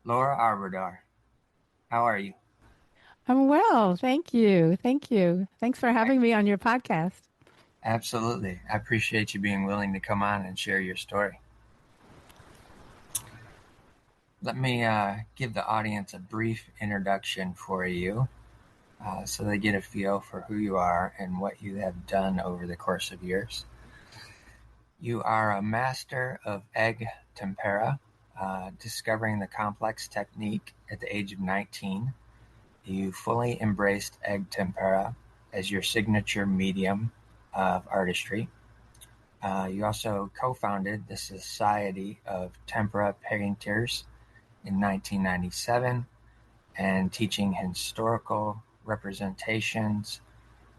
Lora Arbrador, how are you? I'm well, thank you. Thank you. Thanks for having me on your podcast. Absolutely. I appreciate you being willing to come on and share your story. Let me give the audience a brief introduction for you so they get a feel for who you are and what you have done over the course of years. You are a master of egg tempera, discovering the complex technique at the age of 19. You fully embraced egg tempera as your signature medium of artistry. You also co-founded the Society of Tempera Painters in 1997 and teaching historical representations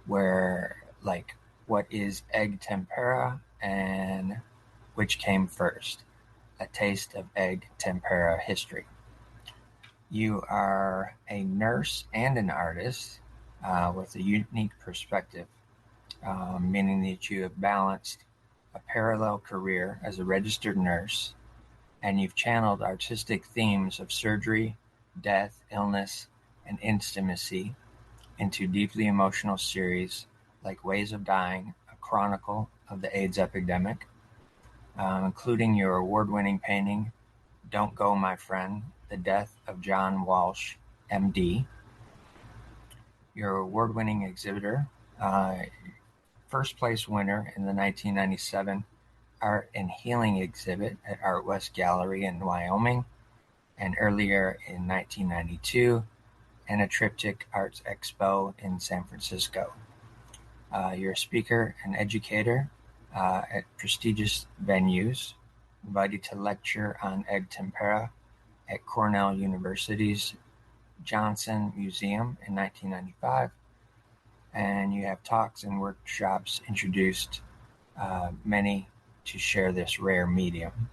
where, like, what is egg tempera and which came first, a taste of egg tempera history. You are a nurse and an artist with a unique perspective, meaning that you have balanced a parallel career as a registered nurse and you've channeled artistic themes of surgery, death, illness, and intimacy into deeply emotional series like Ways of Dying, a chronicle of the AIDS epidemic, including your award-winning painting, Don't Go, My Friend, The Death of John Walsh, MD, your award-winning exhibitor, first place winner in the 1997 Art and Healing exhibit at Art West Gallery in Wyoming, and earlier in 1992, and a Triptych Arts Expo in San Francisco. You're a speaker and educator at prestigious venues, invited to lecture on egg tempera at Cornell University's Johnson Museum in 1995, and you have talks and workshops introduced many to share this rare medium.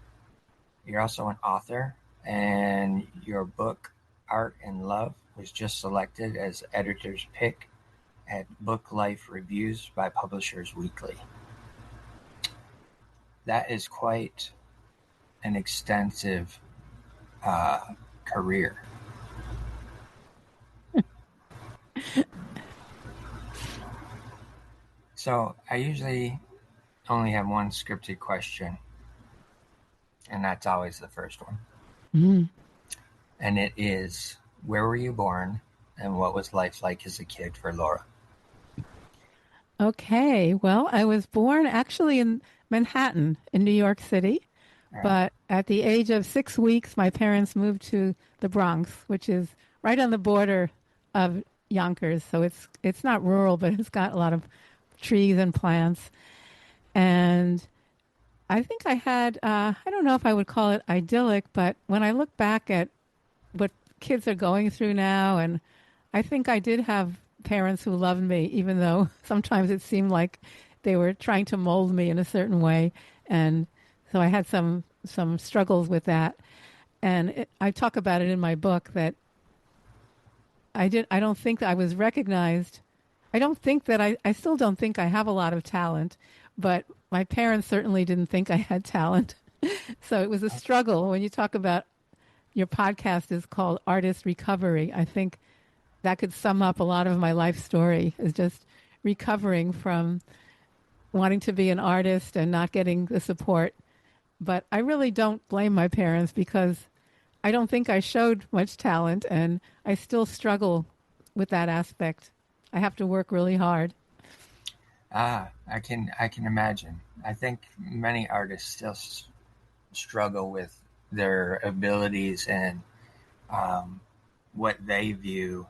You're also an author, and your book, Art and Love, was just selected as editor's pick at Book Life Reviews by Publishers Weekly. That is quite an extensive career. So I usually only have one scripted question, and that's always the first one. Mm. And it is, where were you born, and what was life like as a kid for Lora? Okay, well, I was born actually in Manhattan, in New York City, All right. but at the age of 6 weeks, my parents moved to the Bronx, which is right on the border of Yonkers. So it's not rural, but it's got a lot of trees and plants. And I think I had, I don't know if I would call it idyllic, but when I look back at what kids are going through now, and I think I did have parents who loved me, even though sometimes it seemed like they were trying to mold me in a certain way. And so I had some struggles with that. And I talk about it in my book that I don't think that I was recognized. I don't think that I still don't think I have a lot of talent, but my parents certainly didn't think I had talent. So it was a struggle. When you talk about your podcast is called Artist Recovery, I think that could sum up a lot of my life story, is just recovering from wanting to be an artist and not getting the support. But I really don't blame my parents because I don't think I showed much talent, and I still struggle with that aspect. I have to work really hard. I can imagine. I think many artists still struggle with their abilities and um, what they view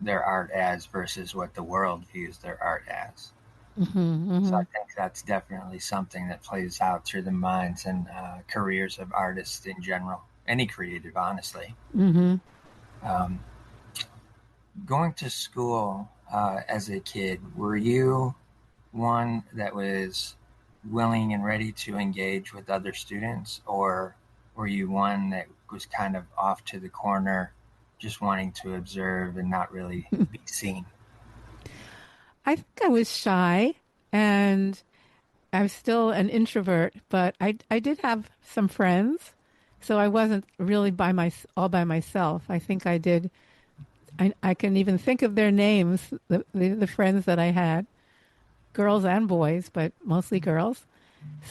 their art as versus what the world views their art as. Hmm. So I Hmm. think that's definitely something that plays out through the minds and careers of artists in general, any creative, honestly. Hmm. Um, Going to school as a kid, were you one that was willing and ready to engage with other students, or were you one that was kind of off to the corner, just wanting to observe and not really be seen? I think I was shy, and I'm still an introvert, but I did have some friends, So I wasn't really all by myself. I think I did. I can even think of their names, the friends that I had, girls and boys, but mostly girls.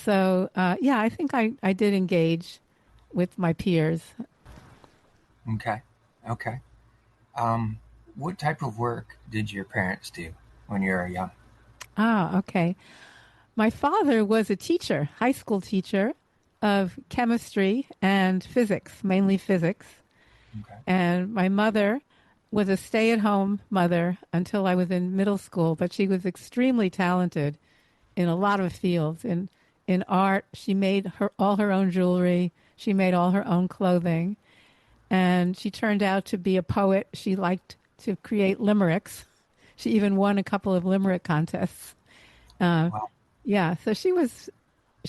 So yeah, I think I did engage with my peers. Okay. Okay. Um, what type of work did your parents do when you were young? Ah, okay. My father was a teacher, high school teacher of chemistry and physics, mainly physics. Okay. And my mother was a stay-at-home mother until I was in middle school, but she was extremely talented in a lot of fields. In art, she made all her own jewelry. She made all her own clothing, and she turned out to be a poet. She liked to create limericks. She even won a couple of limerick contests. Uh, Wow. yeah, so she was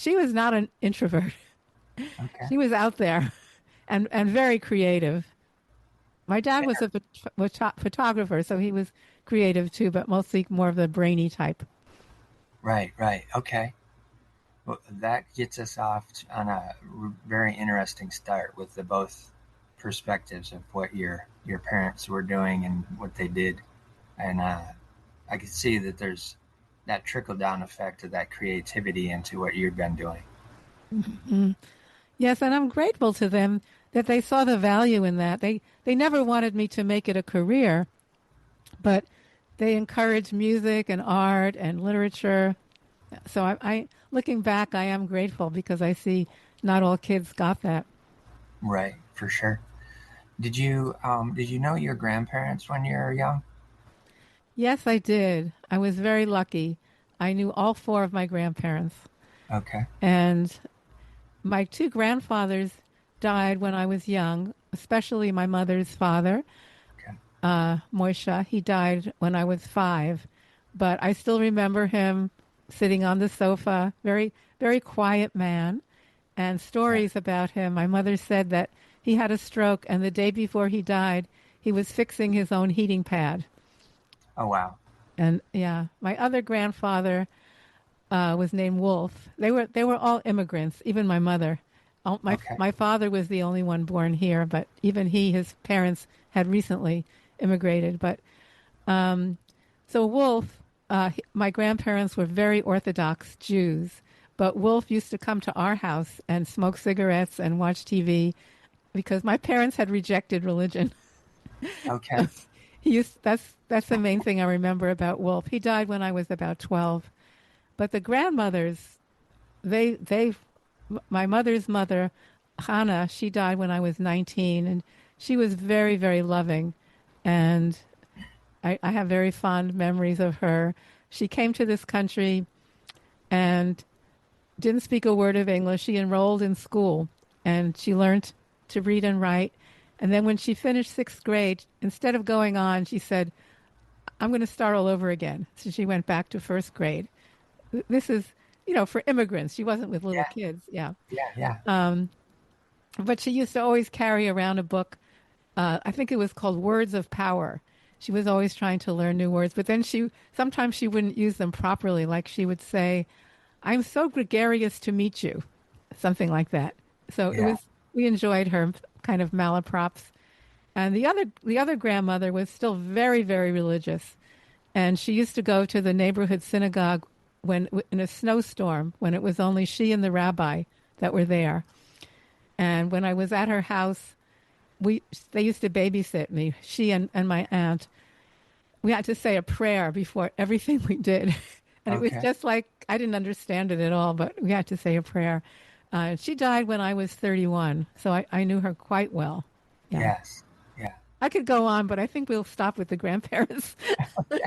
not an introvert. Okay. She was out there and very creative. My dad was a photographer, so he was creative too, but mostly more of the brainy type. Right. Right. Okay. Well, that gets us off on a very interesting start with the both perspectives of what your parents were doing and what they did, and I can see that there's that trickle down effect of that creativity into what you've been doing. Mm. Yes, and I'm grateful to them that they saw the value in that. They never wanted me to make it a career, but they encouraged music and art and literature. So I looking back, I am grateful because I see not all kids got that. Right, for sure. Did you know your grandparents when you were young? Yes, I did. I was very lucky. I knew all four of my grandparents, Okay. and my two grandfathers died when I was young, especially my mother's father, Okay. Moisha. He died when I was 5, but I still remember him sitting on the sofa, very, very quiet man, and Yeah. stories about him. My mother said that he had a stroke, and the day before he died, he was fixing his own heating pad. Oh wow. And yeah, my other grandfather was named Wolf. They were all immigrants, even my mother. Okay. My father was the only one born here, but even his parents had recently immigrated. But so Wolf, my grandparents were very Orthodox Jews, but Wolf used to come to our house and smoke cigarettes and watch TV because my parents had rejected religion. Okay. That's the main thing I remember about Wolf. He died when I was about 12. But the grandmothers, they my mother's mother, Hannah, she died when I was 19, and she was very, very loving, and I have very fond memories of her. She came to this country and didn't speak a word of English. She enrolled in school, and she learned to read and write. And then when she finished 6th grade, instead of going on, she said, "I'm going to start all over again." So she went back to 1st grade. This is, for immigrants. She wasn't with little Yeah. kids. Yeah. Yeah. Yeah. But she used to always carry around a book. I think it was called Words of Power. She was always trying to learn new words, but then sometimes she wouldn't use them properly. Like she would say, "I'm so gregarious to meet you," something like that. So Yeah. we enjoyed her kind of malaprops. And the other grandmother was still very, very religious. And she used to go to the neighborhood synagogue when in a snowstorm when it was only she and the rabbi that were there. And when I was at her house, they used to babysit me. She and my aunt. We had to say a prayer before everything we did, and it was Okay. just like I didn't understand it at all, but we had to say a prayer. She died when I was 31, so I knew her quite well. Yeah, Yes. Yeah. I could go on, but I think we'll stop with the grandparents. Okay.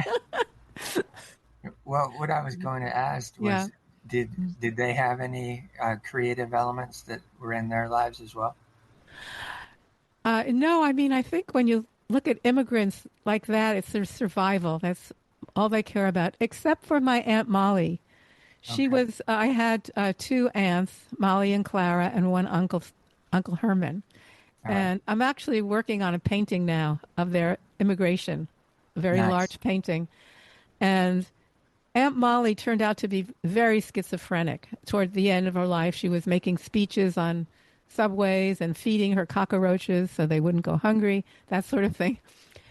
Well, what I was going to ask Yeah. was, did they have any creative elements that were in their lives as well? No, I mean, I think when you look at immigrants like that, it's their survival. That's all they care about, except for my Aunt Molly. Okay. I had two aunts, Molly and Clara, and one uncle, Uncle Herman. All right. And I'm actually working on a painting now of their immigration, a very Nice. large painting. And Aunt Molly turned out to be very schizophrenic. Toward the end of her life, she was making speeches on subways and feeding her cockroaches so they wouldn't go hungry, that sort of thing.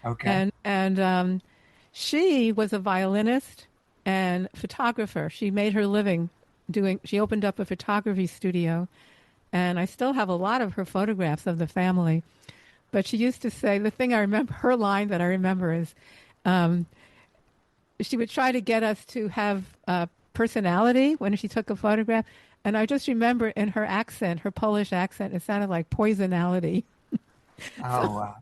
Okay. And she was a violinist and photographer. She made her living doing. She opened up a photography studio, and I still have a lot of her photographs of the family. But she used to say, the thing I remember, her line that I remember is, um, she would try to get us to have personality when she took a photograph. And I just remember in her accent, her Polish accent, it sounded like poisonality. So, Oh, wow.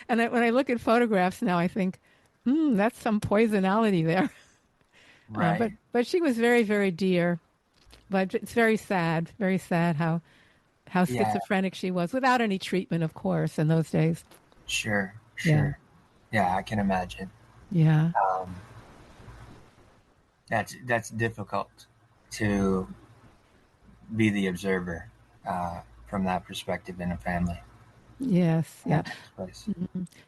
and when I look at photographs now, I think, that's some poisonality there. But Right. but she was very, very dear. But it's very sad how Yeah, schizophrenic she was without any treatment, of course, in those days. sure, Yeah, sure. Yeah, I can imagine. yeah. Um, that's difficult to be the observer from that perspective in a family Yes, when yeah. that takes place.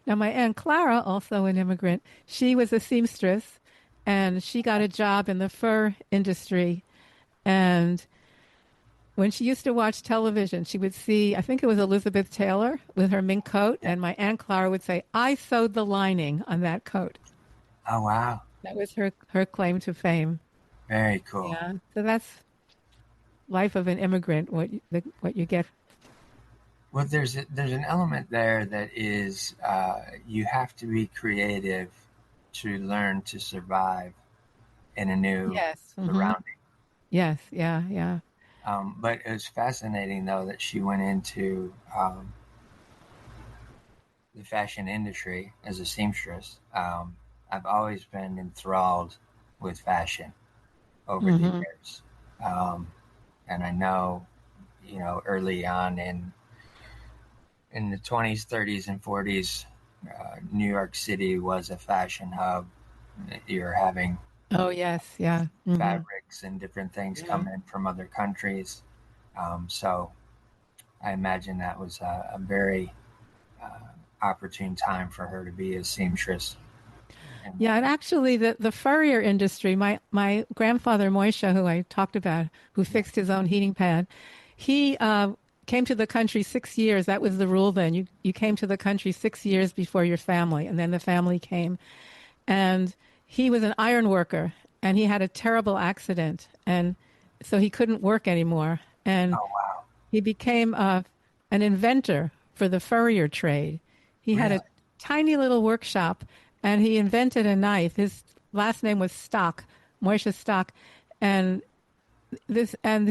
Now, my Aunt Clara, also an immigrant, she was a seamstress and she got a job in the fur industry. And when she used to watch television, she would see, I think it was Elizabeth Taylor with her mink coat. Yeah. And my Aunt Clara would say, I sewed the lining on that coat. Oh, wow. That was her claim to fame. Very cool. Yeah. So that's life of an immigrant, what you get. Well, there's an element there that is you have to be creative to learn to survive in a new Yes. surrounding. Yes. Yeah. Yeah. But it was fascinating though that she went into the fashion industry as a seamstress. I've always been enthralled with fashion over the hmm years, um, and I know, early on in the 20s, 30s, and 40s, New York City was a fashion hub. You're having Oh, yes. Yeah. fabrics and different things Yeah. come in from other countries. So I imagine that was a very opportune time for her to be a seamstress. And Yeah, and actually, the furrier industry. My grandfather Moisha, who I talked about, who yeah, fixed his own heating pad, he came to the country 6 years. That was the rule then. You came to the country 6 years before your family, and then the family came. And he was an iron worker, and he had a terrible accident, and so he couldn't work anymore. And oh wow, he became an inventor for the furrier trade. He had really? a tiny little workshop, and he invented a knife. His last name was Stock, Moishe Stock, and the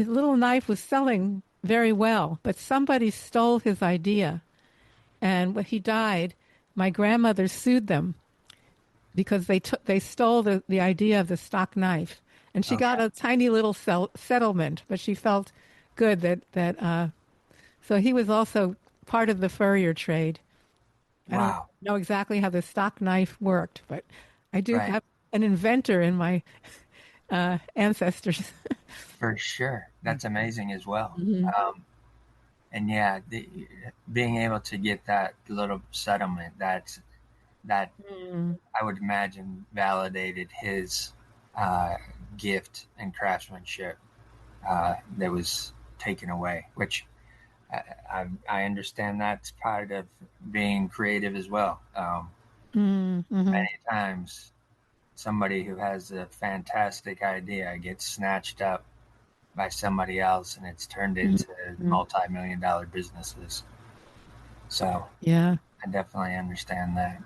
little knife was selling very well. But somebody stole his idea, and when he died, my grandmother sued them because they stole the idea of the stock knife, and she got Okay, a tiny little settlement. But she felt good that so he was also part of the furrier trade. I don't wow, know exactly how the stock knife worked, but I do right, have an inventor in my ancestors. for sure. That's amazing as well. hmm Um, and yeah, being able to get that little settlement, that mm I would imagine validated his uh, gift and craftsmanship that was taken away, which I understand that's part of being creative as well. Mm-hmm. Many times, somebody who has a fantastic idea gets snatched up by somebody else and it's turned into hmm multi-million dollar businesses. So Yeah. I definitely understand that.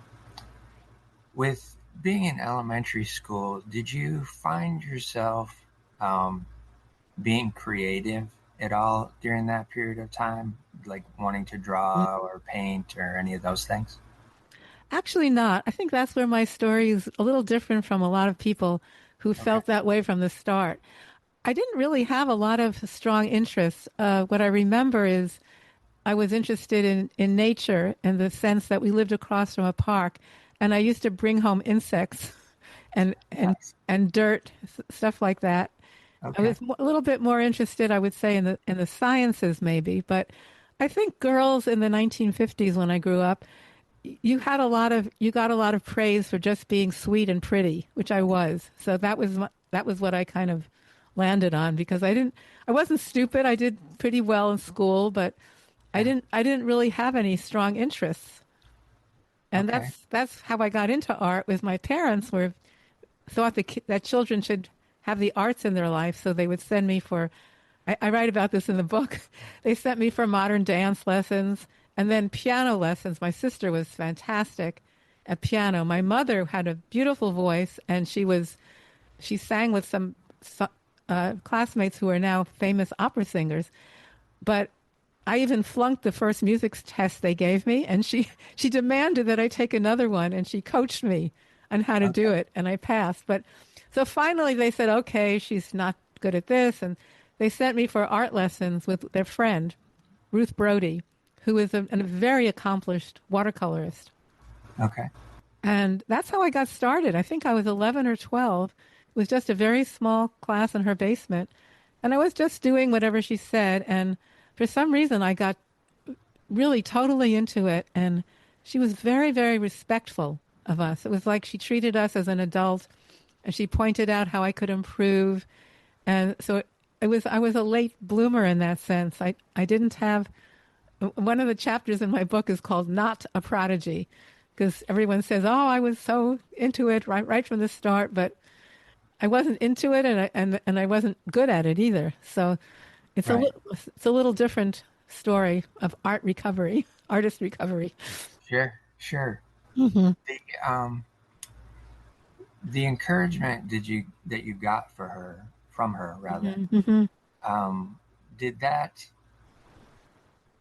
With being in elementary school, did you find yourself um, being creative at all during that period of time, like wanting to draw or paint or any of those things? Actually, not. I think that's where my story is a little different from a lot of people who Okay. felt that way from the start. I didn't really have a lot of strong interests. What I remember is I was interested in nature in the sense that we lived across from a park, and I used to bring home insects and and Nice. and dirt, stuff like that. I Okay. was a little bit more interested, I would say, in the sciences maybe, but I think girls in the 1950s when I grew up, you got a lot of praise for just being sweet and pretty, which I was. So that was what I kind of landed on, because I wasn't stupid. I did pretty well in school, but Yeah. I didn't really have any strong interests. And Okay. that's how I got into art. Was my parents were thought that children should have the arts in their life, so they would send me for. I write about this in the book. They sent me for modern dance lessons and then piano lessons. My sister was fantastic at piano. My mother had a beautiful voice, and she sang with some classmates who are now famous opera singers. But I even flunked the first music test they gave me, and she demanded that I take another one, and she coached me on how to do Okay. it, and I passed. But so finally they said, okay, she's not good at this, and they sent me for art lessons with their friend, Ruth Brody, who is a very accomplished watercolorist. Okay. And that's how I got started. I think I was 11 or 12. It was just a very small class in her basement. And I was just doing whatever she said. And for some reason, I got really totally into it. And she was very, very respectful of us. It was like she treated us as an adult, and she pointed out how I could improve. And so I was a late bloomer in that sense. I didn't have, one of the chapters in my book is called Not a Prodigy, because everyone says, "Oh, I was so into it right from the start," but I wasn't into it, and I wasn't good at it either. So Right. it's a little different story of artist recovery. Sure. Sure. Hmm. The the encouragement that you got from her rather, Hmm. um, did that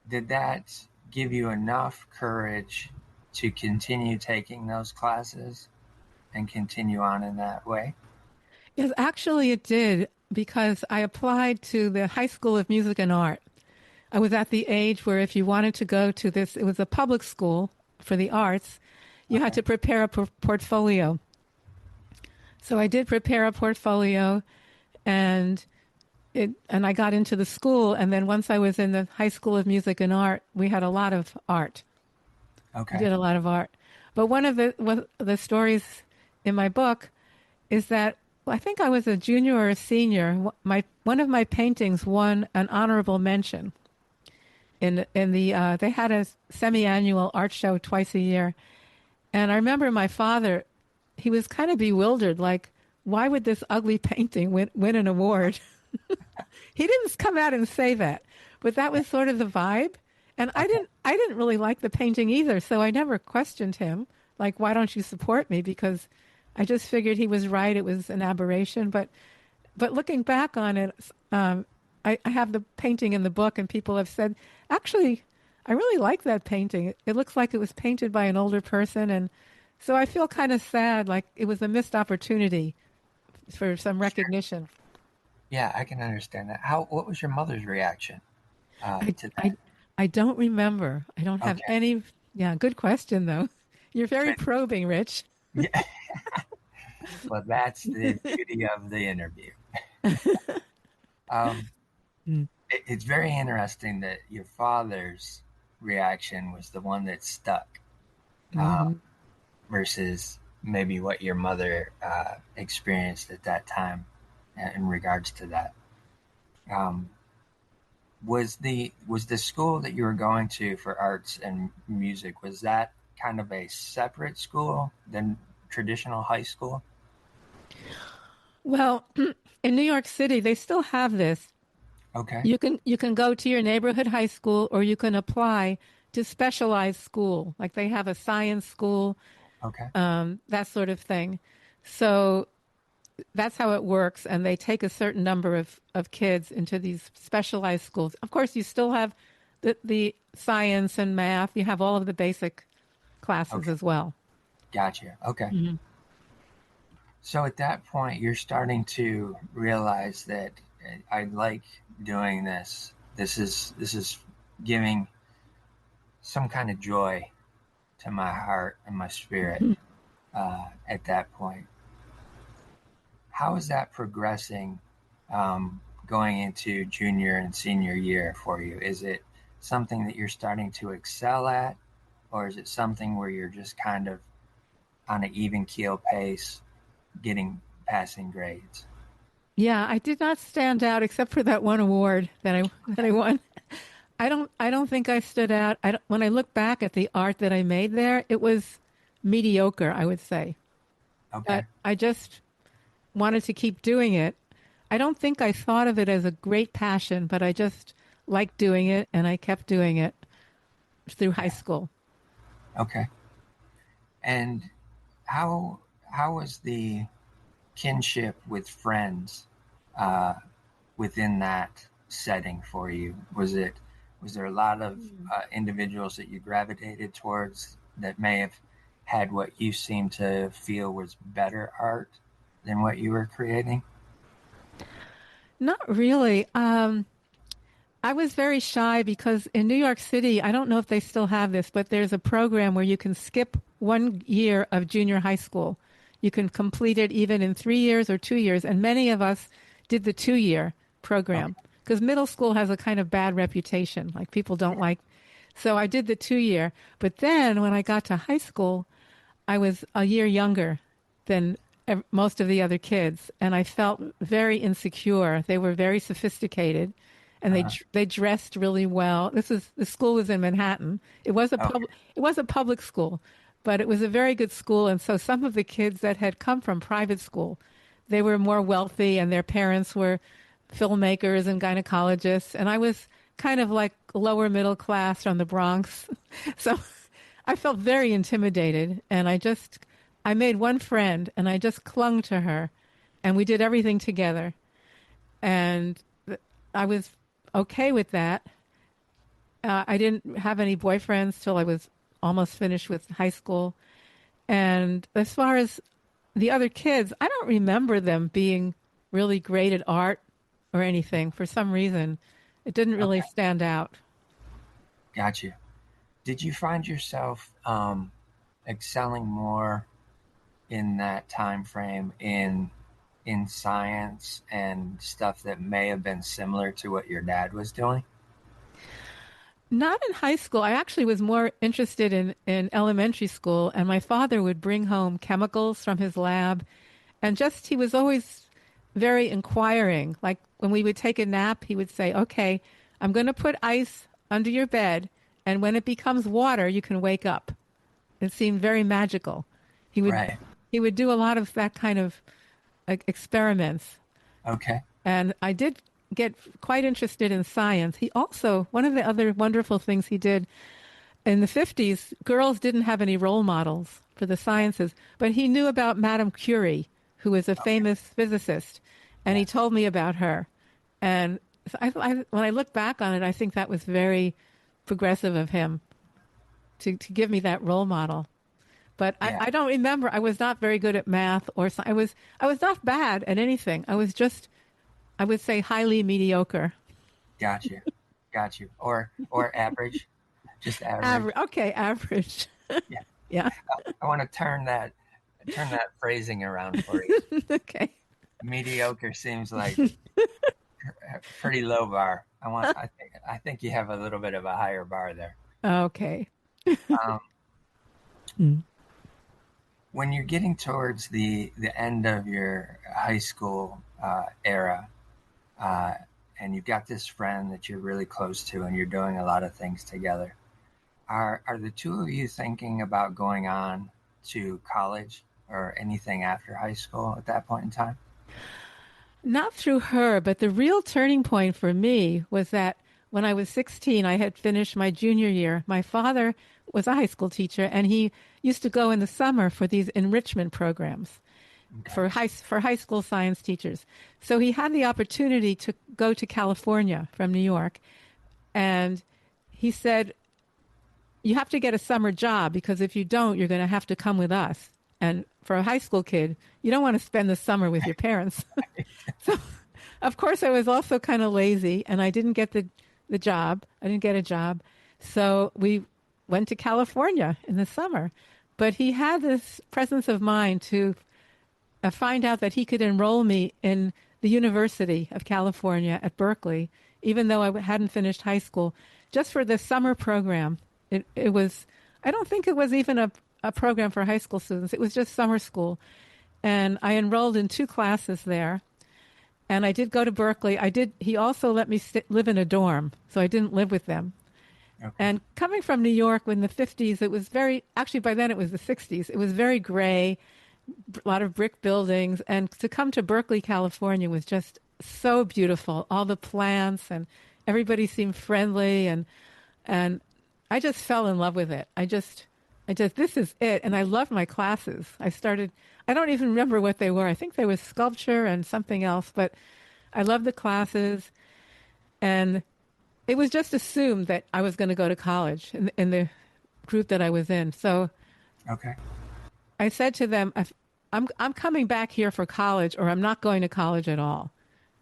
did that give you enough courage to continue taking those classes and continue on in that way? Yes, actually, it did, because I applied to the High School of Music and Art. I was at the age where if you wanted to go to this, it was a public school for the arts, you had Okay. to prepare a portfolio. So I did prepare a portfolio, and and I got into the school. And then once I was in the High School of Music and Art, we had a lot of art. We Okay. did a lot of art. But one of the stories in my book is that, well, I think I was a junior or a senior. One of my paintings won an honorable mention in the they had a semi-annual art show twice a year. And I remember my father, he was kind of bewildered, like, why would this ugly painting win an award? He didn't come out and say that, but that was sort of the vibe. And Okay. I didn't really like the painting either, so I never questioned him, like, why don't you support me? Because I just figured he was right. It was an aberration. But looking back on it, I have the painting in the book, and people have said, actually, I really like that painting. It looks like it was painted by an older person, and so I feel kind of sad, like it was a missed opportunity for some Sure. recognition. Yeah, I can understand that. What was your mother's reaction I, to that? I, I don't remember. I don't have Okay. any. Yeah, good question, though. You're very Good. probing, Rich. Yeah. Well, that's the beauty of the interview. Um, Mm. it's very interesting that your father's reaction was the one that stuck, uh, Hmm. versus maybe what your mother experienced at that time in regards to that. Um, was the school that you were going to for arts and music, was that kind of a separate school than traditional high school? Well, in New York City, they still have this. Okay. You can go to your neighborhood high school, or you can apply to specialized school. Like they have a science school, Okay. that sort of thing. So that's how it works. And they take a certain number of kids into these specialized schools. Of course, you still have the science and math. You have all of the basic classes Okay. as well. Gotcha. Okay. Hmm. So at that point, you're starting to realize that I like doing this. This is giving some kind of joy to my heart and my spirit. At that point, how is that progressing, going into junior and senior year for you? Is it something that you're starting to excel at, or is it something where you're just kind of on an even keel pace, getting passing grades? Yeah, I did not stand out except for that one award that I won. I don't think I stood out. When I look back at the art that I made there, it was mediocre, I would say. But Okay. I just wanted to keep doing it. I don't think I thought of it as a great passion, but I just liked doing it and I kept doing it through high Yeah. school. Okay. And how how was the kinship with friends uh, within that setting for you? Was there a lot of individuals that you gravitated towards that may have had what you seem to feel was better art than what you were creating? Not really. I was very shy because in New York City, I don't know if they still have this, but there's a program where you can skip 1 year of junior high school. You can complete it even in 3 years or 2 years. And many of us did the 2 year Okay. program because middle school has a kind of bad reputation. Like people don't Yeah. like. So I did the 2 year. But then when I got to high school, I was a year younger than most of the other kids, and I felt very insecure. They were very sophisticated, and Uh-huh. they dressed really well. The school was in Manhattan. Okay. It was a public school, but it was a very good school. And so some of the kids that had come from private school, they were more wealthy, and their parents were filmmakers and gynecologists, and I was kind of like lower middle class from the Bronx. So I felt very intimidated, and I made one friend, and I just clung to her, and we did everything together, and I was okay with that. I didn't have any boyfriends till I was almost finished with high school, and as far as the other kids, I don't remember them being really great at art or anything. For some reason, it didn't really Okay. stand out. Got you. Did you find yourself excelling more in that time frame in science and stuff that may have been similar to what your dad was doing? Not in high school. I actually was more interested in elementary school, and my father would bring home chemicals from his lab, and just he was always very inquiring. Like when we would take a nap, he would say, "Okay, I'm going to put ice under your bed, and when it becomes water, you can wake up." It seemed very magical. He would Right. he would do a lot of that kind of like, experiments. Okay. And I did get quite interested in science. He also, one of the other wonderful things he did in the 50s, girls didn't have any role models for the sciences, but he knew about Madame Curie, who was a Okay. famous physicist, and he Yes. told me about her. And so when I look back on it, I think that was very progressive of him to give me that role model. But Yeah. I don't remember. I was not very good at math or I was not bad at anything. I was just, I would say, highly mediocre. Got you. Got you. Or average, just average. Average. Okay, average. Yeah. Yeah. I want to turn that phrasing around for you. Okay. Mediocre seems like a pretty low bar. I think you have a little bit of a higher bar there. Okay. Um, Mm. when you're getting towards the end of your high school era, uh, and you've got this friend that you're really close to, and you're doing a lot of things together, are the two of you thinking about going on to college or anything after high school at that point in time? Not through her, but the real turning point for me was that when I was 16, I had finished my junior year. My father was a high school teacher, and he used to go in the summer for these enrichment programs Okay. for high school science teachers. So he had the opportunity to go to California from New York, and he said, "You have to get a summer job because if you don't, you're going to have to come with us." And for a high school kid, you don't want to spend the summer with your parents. So, of course, I was also kind of lazy, and I didn't get the job. I didn't get a job, so we went to California in the summer. But he had this presence of mind to find out that he could enroll me in the University of California at Berkeley, even though I hadn't finished high school, just for the summer program. It was, I don't think it was even a program for high school students. It was just summer school. And I enrolled in 2 classes there. And I did go to Berkeley. He also let me live in a dorm, so I didn't live with them. Okay. And coming from New York in the 50s, it was actually by then it was the 60s. It was very gray, a lot of brick buildings. And to come to Berkeley, California was just so beautiful. All the plants and everybody seemed friendly. And I just fell in love with it. This is it. And I loved my classes. I don't even remember what they were. I think there was sculpture and something else, but I loved the classes. And it was just assumed that I was going to go to college in the group that I was in. So Okay. I said to them, I'm coming back here for college or I'm not going to college at all.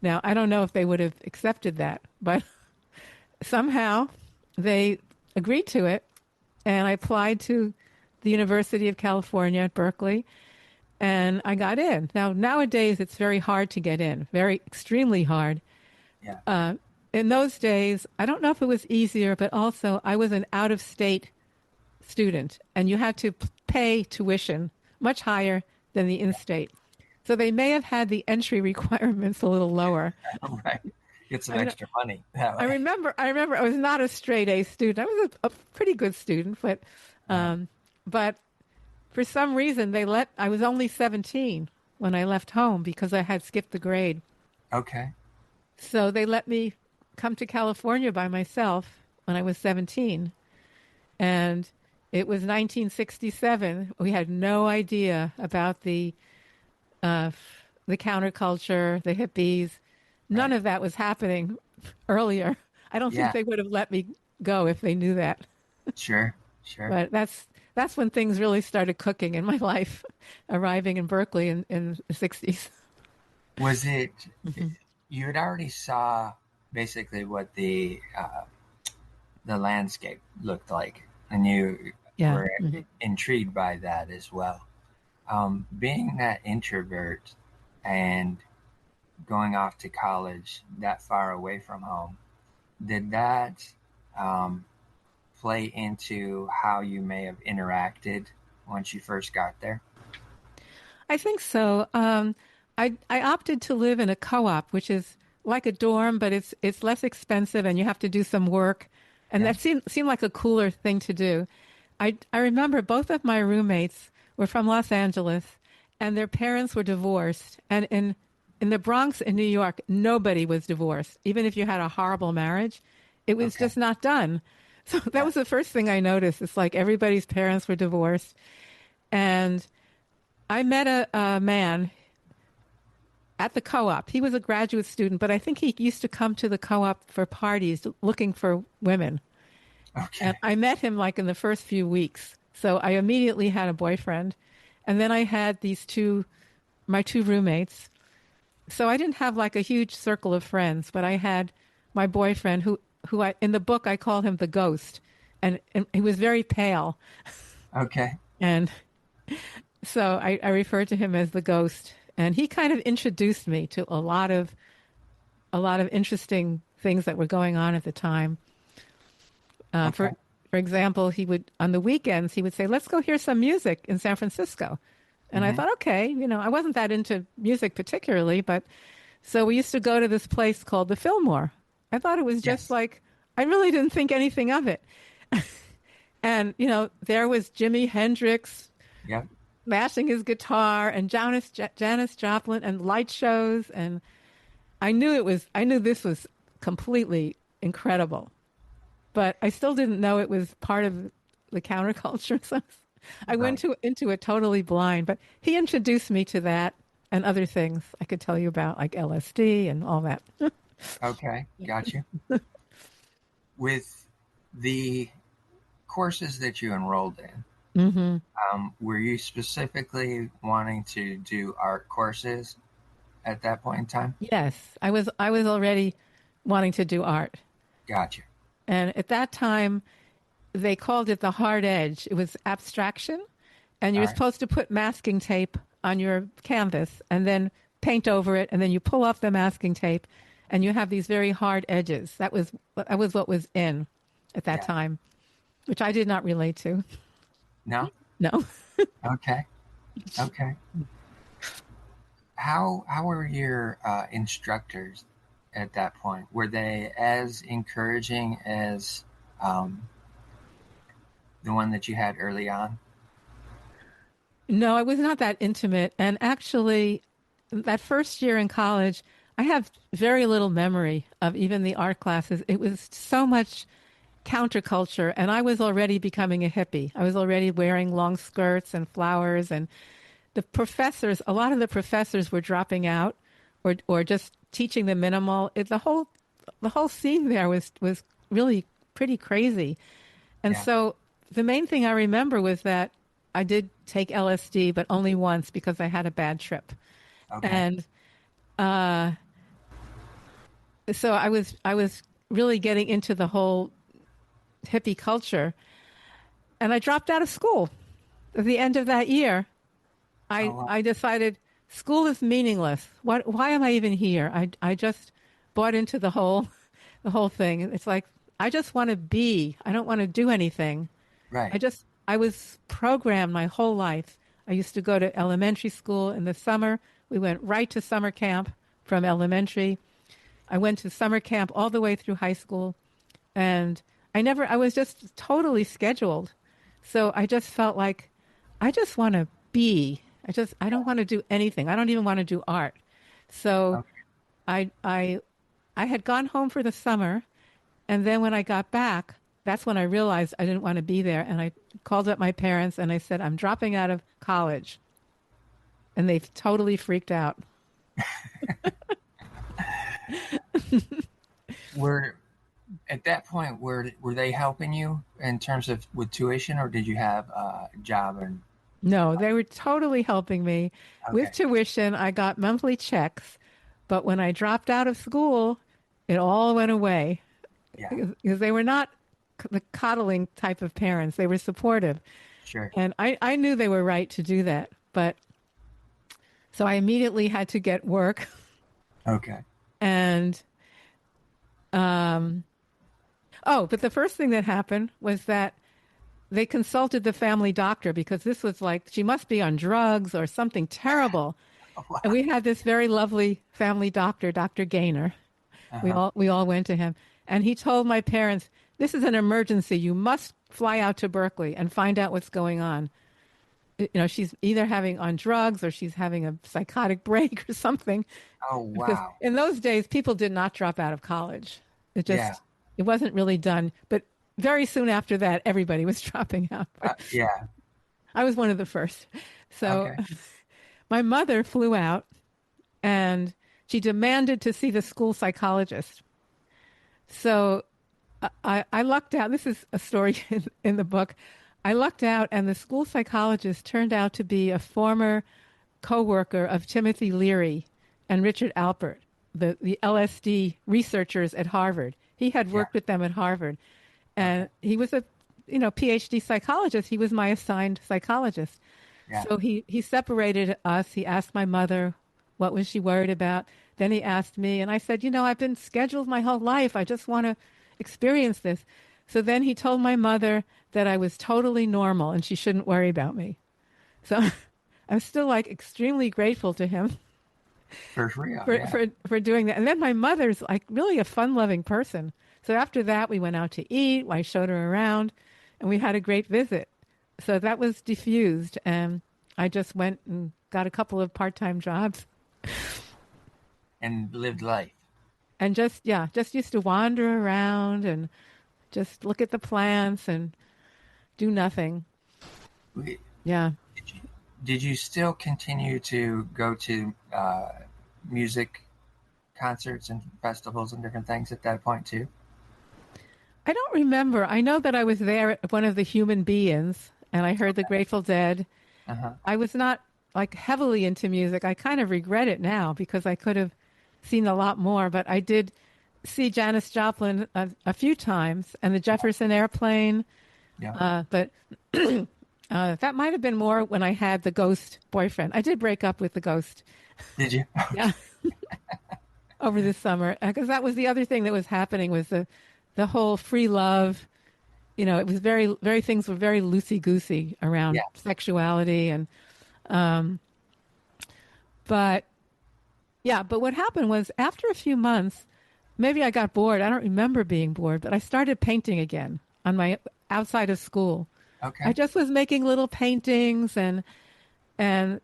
Now, I don't know if they would have accepted that, but somehow they agreed to it. And I applied to the University of California at Berkeley, and I got in. Now, nowadays, it's very hard to get in, very extremely hard. Yeah. In those days, I don't know if it was easier, but also I was an out-of-state student, and you had to pay tuition much higher than the in-state. So they may have had the entry requirements a little lower. Right. Get some extra money that way. I remember I was not a straight A student. I was a pretty good student, but for some reason I was only 17 when I left home because I had skipped the grade. Okay. So they let me come to California by myself when I was 17. And it was 1967. We had no idea about the counterculture, the hippies. None Right. of that was happening earlier. I don't think Yeah. they would have let me go if they knew that. Sure. Sure. But that's when things really started cooking in my life, arriving in Berkeley in the 60s. Was it, Mm-hmm. you had already saw basically what the landscape looked like, and you Yeah. were Mm-hmm. intrigued by that as well. Being that introvert and going off to college that far away from home, did that um, play into how you may have interacted once you first got there? I think so. I opted to live in a co-op, which is like a dorm, but it's less expensive, and you have to do some work, and Yeah. that seemed like a cooler thing to do. I remember both of my roommates were from Los Angeles, and their parents were divorced. And in the Bronx in New York, nobody was divorced, even if you had a horrible marriage. It was Okay. just not done. So that Yeah. was the first thing I noticed. It's like everybody's parents were divorced, and I met a man at the co-op. He was a graduate student, but I think he used to come to the co-op for parties looking for women. And Okay. I met him like in the first few weeks. So I immediately had a boyfriend. And then I had my two roommates. So I didn't have like a huge circle of friends, but I had my boyfriend in the book, I called him the ghost. And he was very pale. Okay. And so I referred to him as the ghost. And he kind of introduced me to a lot of interesting things that were going on at the time. Okay. For example, on the weekends he would say, "Let's go hear some music in San Francisco," and I Hmm. thought, okay, I wasn't that into music particularly, but so we used to go to this place called the Fillmore. I thought it was just Yes. like I really didn't think anything of it, and there was Jimi Hendrix Yep. mashing his guitar and Janis Joplin and light shows, and I knew this was completely incredible. But I still didn't know it was part of the counterculture. So I went Right. into it totally blind. But he introduced me to that and other things I could tell you about, like LSD and all that. Okay. Got you. With the courses that you enrolled in, Hmm. were you specifically wanting to do art courses at that point in time? Yes, I was already wanting to do art. Gotcha. And at that time, they called it the hard edge. It was abstraction. And you All were right. supposed to put masking tape on your canvas and then paint over it. And then you pull off the masking tape and you have these very hard edges. That was what was in at that Yeah. time, which I did not relate to. No? No. Okay. Okay. how were your instructors at that point? Were they as encouraging as um, the one that you had early on? No, I was not that intimate. And actually, that first year in college, I have very little memory of even the art classes. It was so much counterculture, and I was already becoming a hippie. I was already wearing long skirts and flowers, and the professors, a lot of the professors were dropping out or just teaching the minimal. The whole scene there was really pretty crazy. And Yeah. so the main thing I remember was that I did take LSD, but only once because I had a bad trip. Okay. And uh, so I was really getting into the whole hippie culture, and I dropped out of school at the end of that year. Oh, I wow. I decided school is meaningless. What? Why am I even here? I just bought into the whole thing. It's like I just want to be. I don't want to do anything. Right. I was programmed my whole life. I used to go to elementary school in the summer. We went right to summer camp from elementary. I went to summer camp all the way through high school, and I was just totally scheduled. So I just felt like I just want to be. I don't want to do anything. I don't even want to do art. So Okay. I I I had gone home for the summer, and then when I got back, that's when I realized I didn't want to be there. And I called up my parents and I said, I'm dropping out of college. And they totally freaked out. Were at that point were they helping you in terms of with tuition, or did you have a job? And No, they were totally helping me with okay. tuition. I got monthly checks. But when I dropped out of school, it all went away Yeah. because they were not the coddling type of parents. They were supportive. Sure. And I knew they were right to do that. But so I immediately had to get work. Okay. And um, oh, but the first thing that happened was that they consulted the family doctor because this was like, she must be on drugs or something terrible. Oh, And wow. we had this very lovely family doctor, Dr. Gaynor. We Uh-huh. all went to him. And he told my parents, this is an emergency. You must fly out to Berkeley and find out what's going on. She's either having on drugs or she's having a psychotic break or something. Oh, Because wow. in those days, people did not drop out of college. Yeah. It wasn't really done. But very soon after that, everybody was dropping out. But Yeah. I was one of the first. So Okay. my mother flew out and she demanded to see the school psychologist. So I lucked out. This is a story in the book. I lucked out, and the school psychologist turned out to be a former co-worker of Timothy Leary and Richard Alpert, the LSD researchers at Harvard. He had Yeah. worked with them at Harvard, Okay. and he was a PhD psychologist. He was my assigned psychologist. Yeah. So he separated us. He asked my mother what was she worried about. Then he asked me, and I said, I've been scheduled my whole life. I just want to experience this. So then he told my mother that I was totally normal and she shouldn't worry about me. So I'm still like extremely grateful to him For real. for, Yeah. for, for doing that. And then my mother's like really a fun loving person. So after that, we went out to eat. I showed her around and we had a great visit. So that was diffused. And I just went and got a couple of part time jobs And lived life. and just used to wander around and just look at the plants and do nothing. We- Yeah. Did you, did you still continue to go to music concerts and festivals and different things at that point too? I don't remember. I know that I was there at one of the human beings and I heard the Grateful Dead. Uh-huh. I was not like heavily into music. I kind of regret it now because I could have seen a lot more, but I did see Janis Joplin a few times and the Jefferson Airplane. Yeah. But that might have been more when I had the ghost boyfriend. I did break up with the ghost. Did you? Yeah. Over the summer because that was the other thing that was happening was the whole free love. It was very things were very loosey goosey around Yeah. sexuality and but Yeah, but what happened was after a few months, maybe I got bored. I don't remember being bored, but I started painting again on my outside of school. I Okay. just was making little paintings and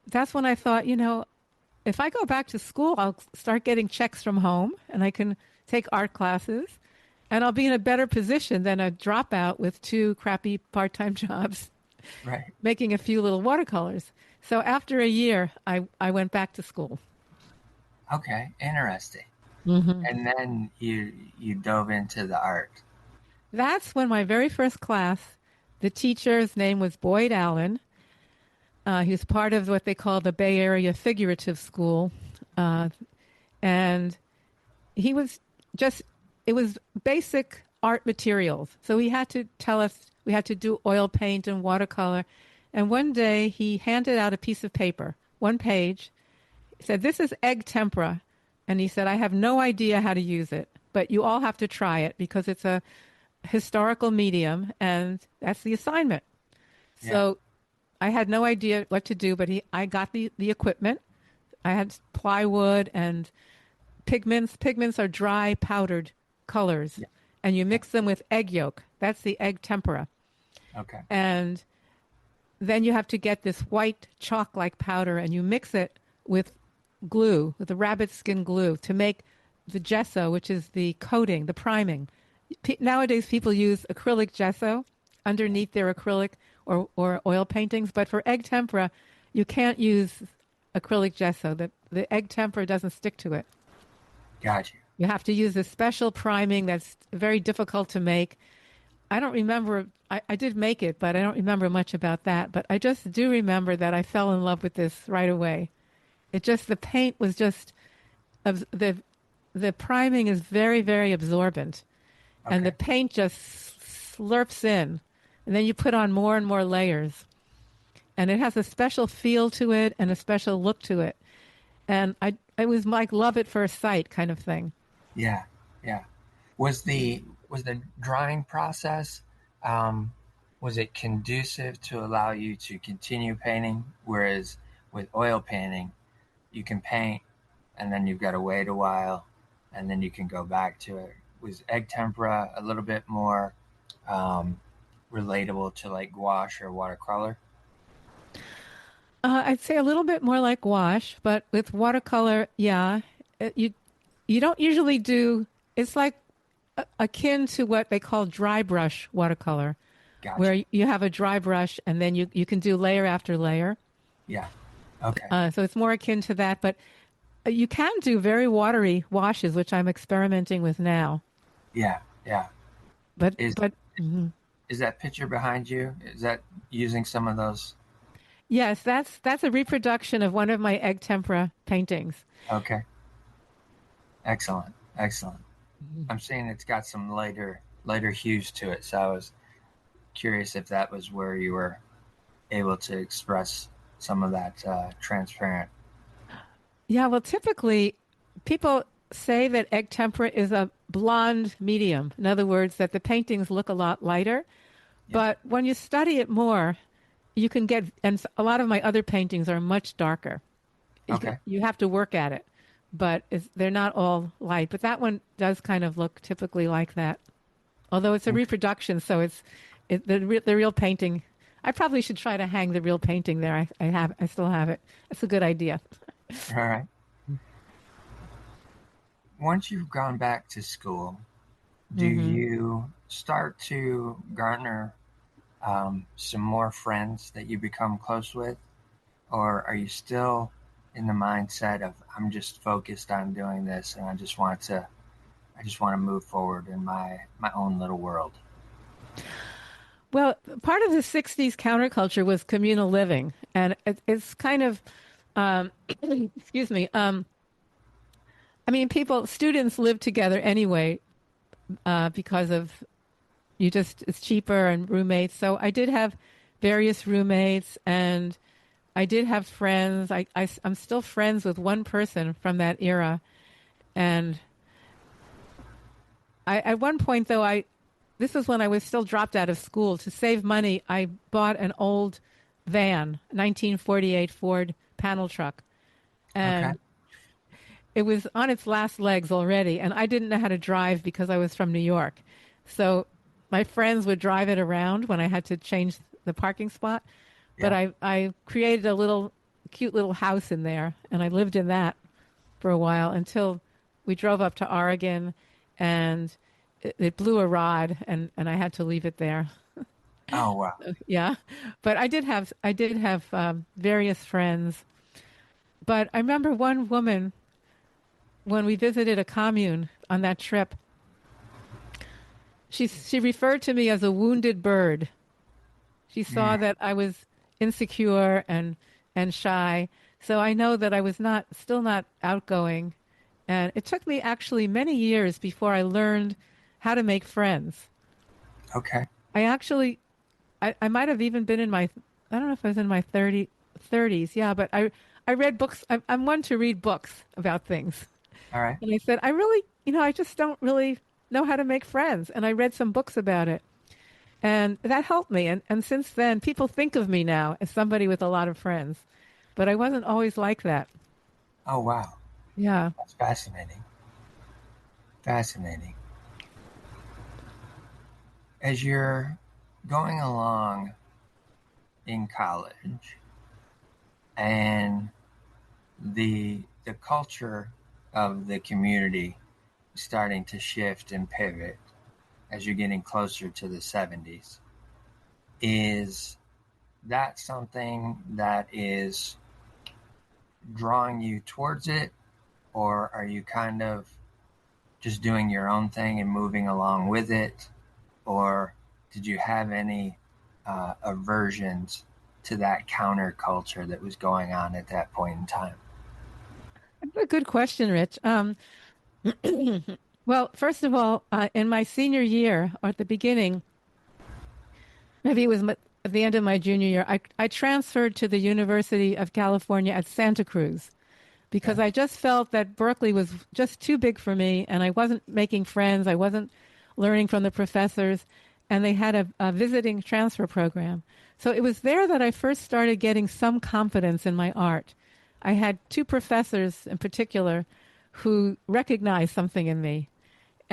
that's when I thought, if I go back to school, I'll start getting checks from home and I can take art classes and I'll be in a better position than a dropout with two crappy part-time jobs Right. making a few little watercolors. So after a year, I went back to school. Okay. Interesting. Hmm. And then you dove into the art. That's when my very first class, the teacher's name was Boyd Allen. He was part of what they call the Bay Area Figurative School. Uh, and he was just, it was basic art materials. So he had to tell us we had to do oil paint and watercolor. And one day he handed out a piece of paper, one page. He said, "This is egg tempera." And he said, "I have no idea how to use it, but you all have to try it because it's a historical medium and that's the assignment." Yeah. So I had no idea what to do, but I got the equipment. I had plywood and pigments. Pigments are dry powdered colors, Yeah. and you Yeah. mix them with egg yolk. That's the egg tempera. Okay. And then you have to get this white chalk-like powder, and you mix it with glue, with the rabbit skin glue, to make the gesso, which is the coating, the priming. Nowadays, people use acrylic gesso underneath their acrylic or oil paintings, but for egg tempera, you can't use acrylic gesso. The egg tempera doesn't stick to it. Got you. You have to use a special priming that's very difficult to make. I don't remember, I did make it, but I don't remember much about that. But I just do remember that I fell in love with this right away. The paint was just, the priming is very, very absorbent. And the Okay. paint just slurps in. And then you put on more and more layers. And it has a special feel to it and a special look to it. And it was like love at first sight kind of thing. Yeah. Yeah. Was the drawing process um, was it conducive to allow you to continue painting? Whereas with oil painting, you can paint and then you've got to wait a while and then you can go back to it. Was egg tempera a little bit more um, relatable to like gouache or watercolor? I'd say a little bit more like gouache, but with watercolor, yeah, you don't usually do. It's like akin to what they call dry brush watercolor, Gotcha. where you have a dry brush and then you can do layer after layer. Yeah. Okay. So it's more akin to that, but you can do very watery washes, which I'm experimenting with now. Yeah. Yeah. But Is but mhm. is that picture behind you? Is that using some of those? Yes, that's a reproduction of one of my egg tempera paintings. Okay. Excellent. Excellent. I'm seeing it's got some later hues to it, so I was curious if that was where you were able to express some of that transparent. Yeah, well, typically people say that egg tempera is a blonde medium. In other words, that the paintings look a lot lighter. Yeah. But when you study it more, you can get, and a lot of my other paintings are much darker. Okay. You have to work at it, but they're not all light. But that one does kind of look typically like that. Although it's a Okay. reproduction, so the real painting. I probably should try to hang the real painting there. I still have it. That's a good idea. All right. Once you've gone back to school, do Hmm. you start to garner some more friends that you become close with, or are you still in the mindset of I'm just focused on doing this and I just want to move forward in my own little world? Well, part of the 60s counterculture was communal living. And it's kind of, excuse me, I mean, students live together anyway because of it's cheaper and roommates. So I did have various roommates and I did have friends. I'm still friends with one person from that era. And at one point, though, this was when I was still dropped out of school. To save money, I bought an old van, 1948 Ford panel truck. Okay. And it was on its last legs already, and I didn't know how to drive because I was from New York. So my friends would drive it around when I had to change the parking spot. But Yeah. I created a little cute little house in there, and I lived in that for a while until we drove up to Oregon, and it blew a rod, and I had to leave it there. Oh, wow. Yeah, but I did have various friends. But I remember one woman when we visited a commune on that trip. She referred to me as a wounded bird. She saw Mm, that I was insecure and shy, so I know that I was not still not outgoing. And it took me actually many years before I learned how to make friends. okay. I actually I might have even been in my I don't know if I was in my 30s. Yeah, but I read books. I'm one to read books about things. All right. And I said, I really, I just don't really know how to make friends. And I read some books about it. And that helped me. And since then, people think of me now as somebody with a lot of friends. But I wasn't always like that. Oh, wow. Yeah. That's fascinating. Fascinating. As you're going along in college and the culture of the community starting to shift and pivot as you're getting closer to the 70s, is that something that is drawing you towards it, or are you kind of just doing your own thing and moving along with it, or did you have any aversions to that counterculture that was going on at that point in time? That's a good question, Rich. Well, first of all, in my senior year, or at the beginning, maybe it was at the end of my junior year, I transferred to the University of California at Santa Cruz because Okay. I just felt that Berkeley was just too big for me and I wasn't making friends. I wasn't learning from the professors. And they had a visiting transfer program. So it was there that I first started getting some confidence in my art. I had two professors in particular who recognized something in me.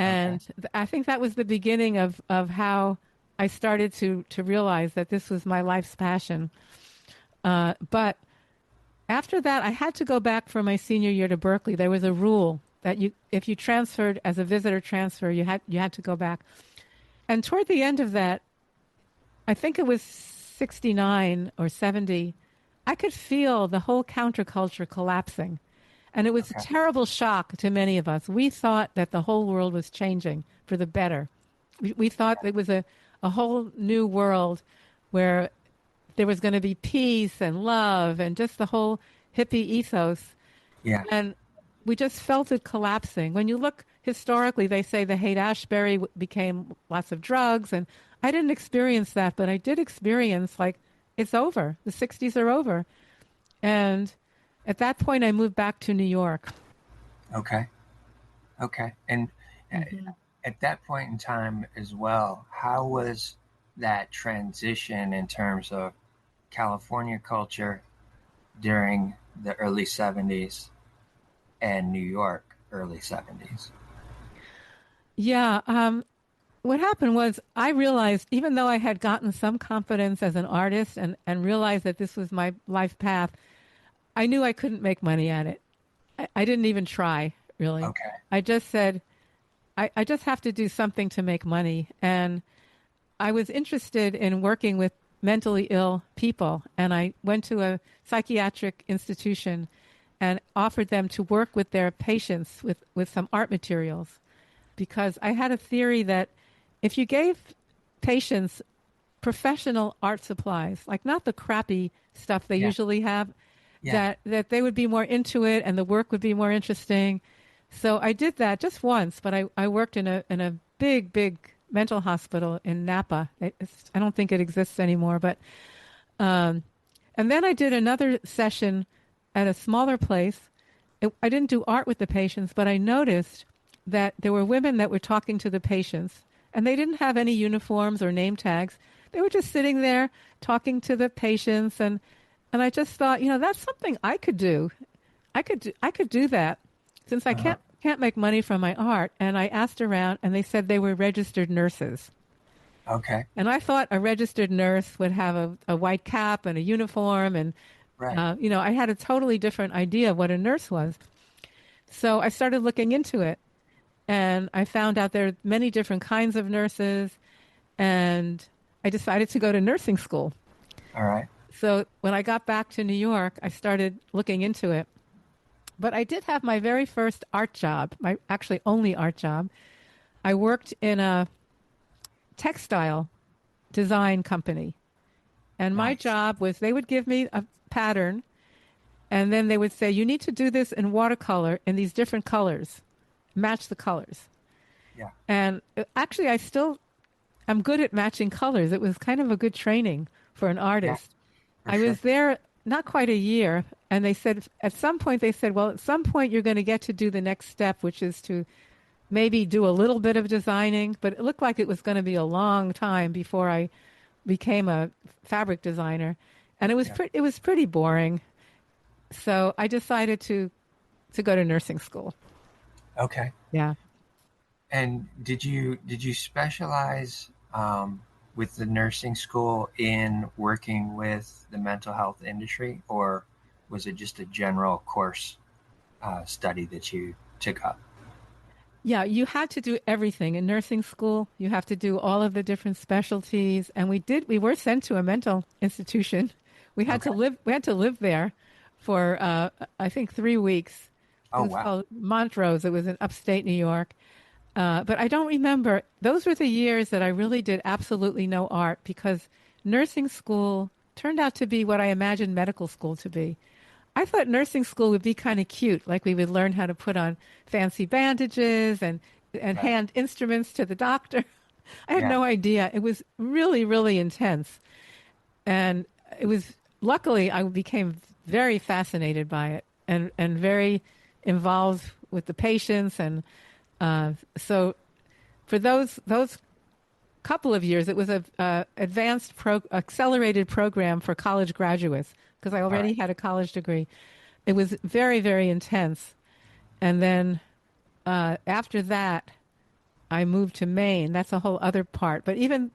Okay. And I think that was the beginning of how I started to realize that this was my life's passion. But after that, I had to go back for my senior year to Berkeley. There was a rule that if you transferred as a visitor transfer, you had to go back. And toward the end of that, I think it was 69 or 70, I could feel the whole counterculture collapsing. And it was a Okay. terrible shock to many of us. We thought that the whole world was changing for the better. We thought it was a whole new world where there was going to be peace and love and just the whole hippie ethos. Yeah. And we just felt it collapsing. When you look historically, they say the Haight-Ashbury became lots of drugs. And I didn't experience that, but I did experience like it's over. The 60s are over. And at that point, I moved back to New York. Okay. Okay. And uh, Hmm. at that point in time as well, how was that transition in terms of California culture during the early 70s and New York early 70s? Yeah. What happened was I realized, even though I had gotten some confidence as an artist and realized that this was my life path, I knew I couldn't make money at it. I didn't even try, really. Okay. I just said, I just have to do something to make money. And I was interested in working with mentally ill people. And I went to a psychiatric institution and offered them to work with their patients with some art materials. Because I had a theory that if you gave patients professional art supplies, like not the crappy stuff they Yeah. usually have, Yeah. that they would be more into it and the work would be more interesting. So I did that just once, but I worked in a big mental hospital in Napa. I don't think it exists anymore, but um, and then I did another session at a smaller place. I didn't do art with the patients, but I noticed that there were women that were talking to the patients, and they didn't have any uniforms or name tags. They were just sitting there talking to the patients, and I just thought, that's something I could do. I could do that. since I Uh-huh. can't make money from my art, and I asked around, and they said they were registered nurses. Okay. And I thought a registered nurse would have a white cap and a uniform, and Right. I had a totally different idea of what a nurse was. So I started looking into it, and I found out there are many different kinds of nurses, and I decided to go to nursing school. All right. So when I got back to New York, I started looking into it. But I did have my very first art job, my actually only art job. I worked in a textile design company. And my Nice. job was they would give me a pattern and then they would say, you need to do this in watercolor in these different colors, match the colors. Yeah. And actually, I'm good at matching colors. It was kind of a good training for an Yeah, artist. for I was sure. there not quite a year. And they said, at some point, well, at some point, you're going to get to do the next step, which is to maybe do a little bit of designing. But it looked like it was going to be a long time before I became a fabric designer, and Yeah. it was pretty boring. So I decided to go to nursing school. Okay. Yeah. And did you specialize with the nursing school in working with the mental health industry, or was it just a general course study that you took up? Yeah, you had to do everything in nursing school. You have to do all of the different specialties, and we were sent to a mental institution. Okay. We had to live there for I think 3 weeks. It Oh, was wow. called Montrose. It was in upstate New York. But I don't remember. Those were the years that I really did absolutely no art because nursing school turned out to be what I imagined medical school to be. I thought nursing school would be kind of cute, like we would learn how to put on fancy bandages and Right. hand instruments to the doctor. I had Yeah. no idea. It was really, really intense. And it was luckily I became very fascinated by it and very involved with the patients and so for those couple of years, it was a accelerated program for college graduates because I All already right. had a college degree. It was very, very intense. And then after that, I moved to Maine. That's a whole other part. But even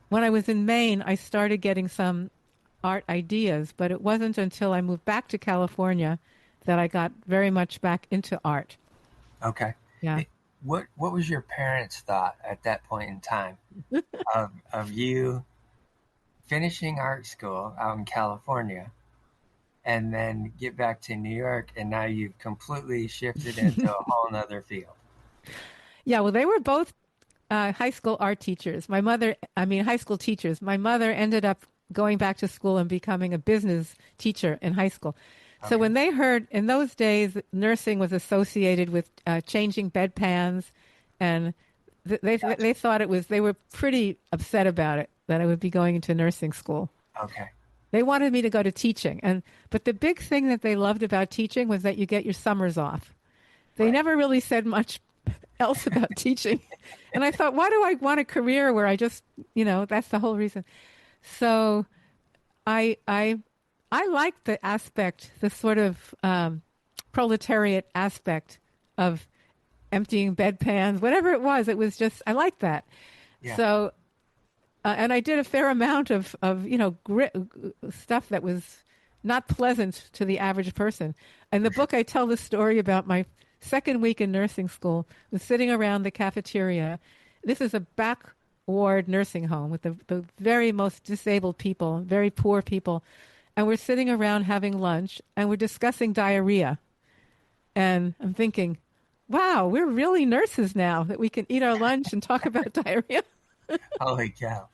when I was in Maine, I started getting some art ideas. But it wasn't until I moved back to California that I got very much back into art. Okay. Yeah. It, what was your parents' thought at that point in time of you finishing art school out in California and then get back to New York, and now you've completely shifted into a whole nother field? Yeah, well, they were both high school art teachers. High school teachers. My mother ended up going back to school and becoming a business teacher in high school. So Okay. when they heard in those days, nursing was associated with changing bedpans, and Gotcha. they thought it was. They were pretty upset about it that I would be going into nursing school. Okay. They wanted me to go to teaching, but the big thing that they loved about teaching was that you get your summers off. They Right. never really said much else about teaching. And I thought, why do I want a career where I just, that's the whole reason. So I I I liked the aspect, the sort of proletariat aspect of emptying bedpans, whatever it was. It was just I liked that. Yeah. So and I did a fair amount of stuff that was not pleasant to the average person. In the For sure. book, I tell the story about my second week in nursing school. I was sitting around the cafeteria. This is a back ward nursing home with the very most disabled people, very poor people. And we're sitting around having lunch and we're discussing diarrhea. And I'm thinking, wow, we're really nurses now that we can eat our lunch and talk about diarrhea. Holy cow.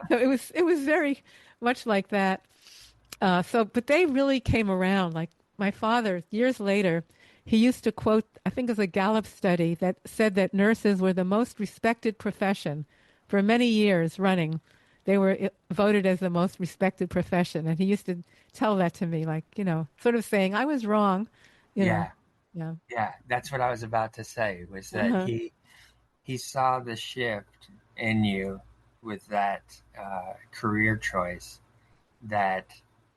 So it was very much like that. But they really came around. Like my father, years later, he used to quote, I think it was a Gallup study that said that nurses were the most respected profession for many years running. They were voted as the most respected profession, and he used to tell that to me, like sort of saying I was wrong, you know. Yeah. Yeah. Yeah. That's what I was about to say, was that Uh-huh. he saw the shift in you with that career choice that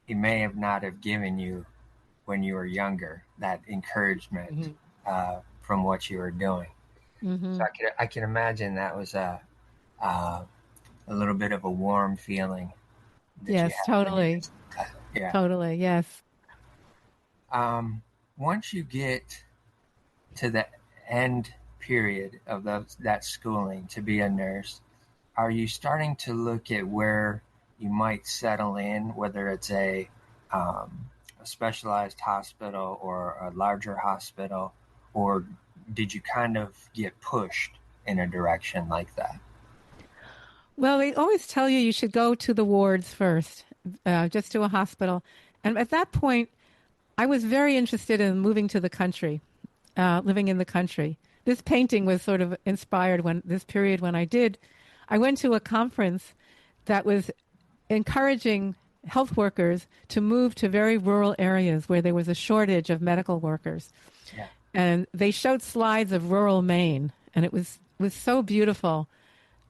he may have not have given you when you were younger, that encouragement Hmm. from what you were doing. So Hmm. I can imagine that was uh, a little bit of a warm feeling that you Yes, had when you totally. just, yeah. Totally. Yes. Um, Once you get to the end period of that schooling to be a nurse, are you starting to look at where you might settle in, whether it's a specialized hospital or a larger hospital, or did you kind of get pushed in a direction like that? Well, they always tell you should go to the wards first, just to a hospital. And at that point, I was very interested in moving to the country, living in the country. This painting was sort of inspired when this period when I did. I went to a conference that was encouraging health workers to move to very rural areas where there was a shortage of medical workers. Yeah. And they showed slides of rural Maine, and it was so beautiful.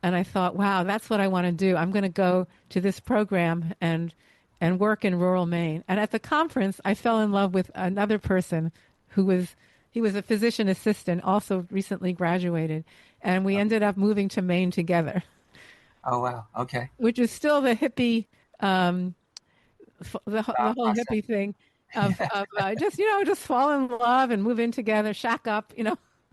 And I thought, wow, that's what I want to do. I'm going to go to this program and work in rural Maine. And at the conference, I fell in love with another person who was he was a physician assistant, also recently graduated, and we ended up moving to Maine together, Oh, wow. Okay. which is still the hippie, um, the Thought whole process. hippie thing of Yeah. just just fall in love and move in together, shack up,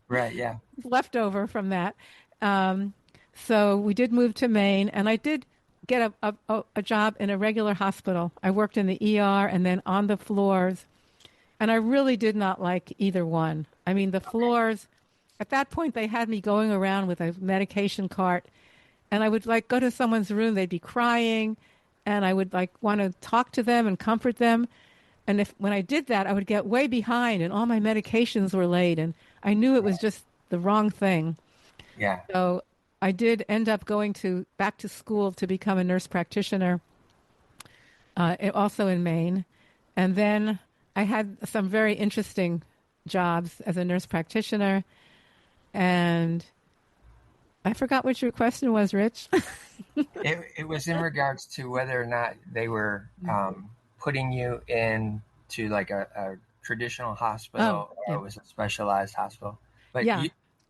Right. Yeah. leftover from that. Um, so we did move to Maine, and I did get a job in a regular hospital. I worked in the ER and then on the floors, and I really did not like either one. I mean, the floors, at that point, they had me going around with a medication cart, and I would like go to someone's room, they'd be crying, and I would like want to talk to them and comfort them. And if when I did that, I would get way behind, and all my medications were late, and I knew it was just the wrong thing. Yeah. So I did end up going to back to school to become a nurse practitioner, also in Maine, and then I had some very interesting jobs as a nurse practitioner. And I forgot what your question was, Rich. It was in regards to whether or not they were putting you in to like a traditional Oh, hospital or yeah, it was a specialized hospital. But yeah.